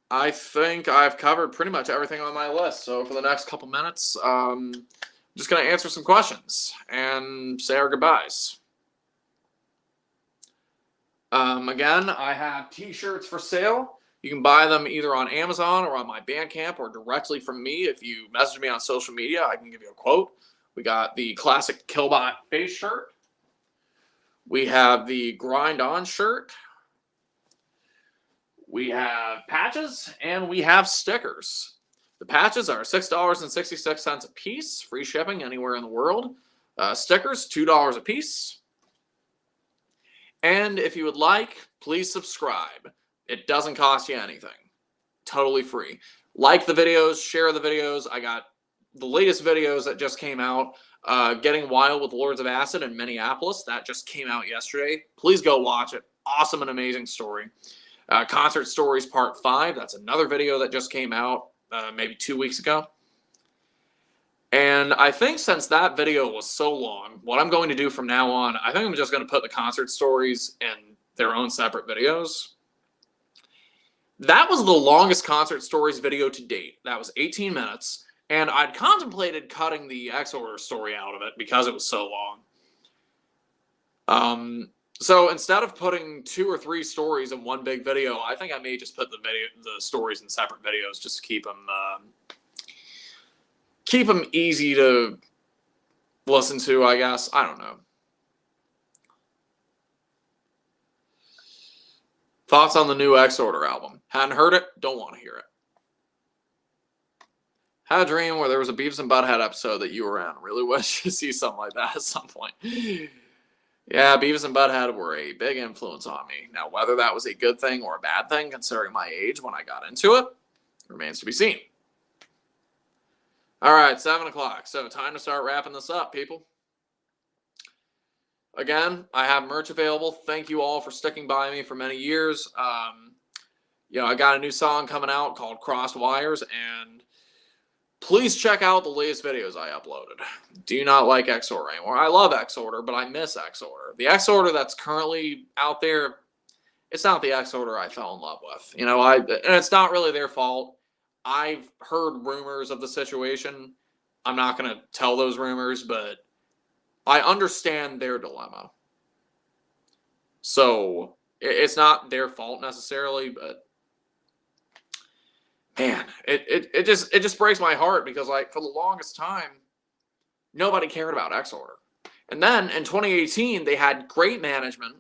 I think I've covered pretty much everything on my list. So for the next couple minutes, I'm just going to answer some questions and say our goodbyes. Again, I have t-shirts for sale. You can buy them either on Amazon or on my Bandcamp or directly from me. If you message me on social media, I can give you a quote. We got the classic Killbot face shirt. We have the Grind On shirt. We have patches, and we have stickers. The patches are $6.66 a piece, free shipping anywhere in the world. Stickers, $2 a piece. And if you would like, please subscribe. It doesn't cost you anything. Totally free. Like the videos, share the videos. I got the latest videos that just came out, Getting Wild with Lords of Acid in Minneapolis, that just came out yesterday. Please go watch it. Awesome and amazing story. Concert Stories Part 5, that's another video that just came out maybe 2 weeks ago. And I think since that video was so long, what I'm going to do from now on, I think I'm just going to put the concert stories in their own separate videos. That was the longest concert stories video to date. That was 18 minutes. And I'd contemplated cutting the X-Order story out of it because it was so long. So instead of putting 2 or 3 stories in one big video, I think I may just put the stories in separate videos just to keep them easy to listen to, I guess. I don't know. Thoughts on the new X-Order album? Hadn't heard it, don't want to hear it. Had a dream where there was a Beavis and Butthead episode that you were in. Really wish to see something like that at some point. Yeah, Beavis and Butthead were a big influence on me. Now, whether that was a good thing or a bad thing, considering my age when I got into it, remains to be seen. All right, 7 o'clock. So time to start wrapping this up, people. Again, I have merch available. Thank you all for sticking by me for many years. I got a new song coming out called Crossed Wires, and please check out the latest videos I uploaded. Do not like X-Order anymore. I love X-Order, but I miss X-Order. The X-Order that's currently out there, it's not the X-Order I fell in love with. And it's not really their fault. I've heard rumors of the situation. I'm not going to tell those rumors, but I understand their dilemma. So it's not their fault necessarily, but man, it just breaks my heart because, like, for the longest time, nobody cared about X-Order. And then in 2018, they had great management.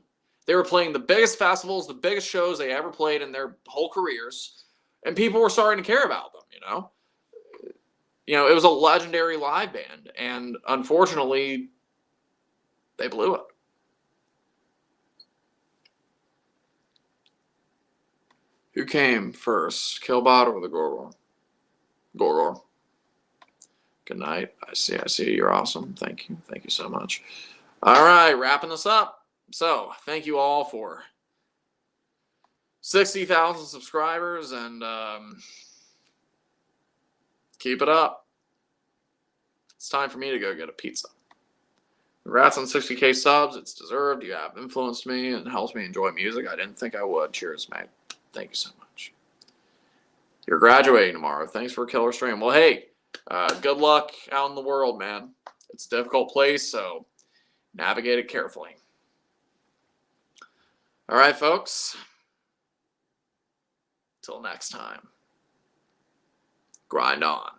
They were playing the biggest festivals, the biggest shows they ever played in their whole careers, and people were starting to care about them, It was a legendary live band, and unfortunately, they blew it. Who came first, Killbot or the Gorgor? Gorgor. Good night. I see. You're awesome. Thank you. Thank you so much. All right, wrapping this up. So, thank you all for 60,000 subscribers, and keep it up. It's time for me to go get a pizza. Congrats on 60K subs. It's deserved. You have influenced me and helps me enjoy music. I didn't think I would. Cheers, mate. Thank you so much. You're graduating tomorrow. Thanks for a killer stream. Well, hey, good luck out in the world, man. It's a difficult place, so navigate it carefully. All right, folks. Till next time. Grind on.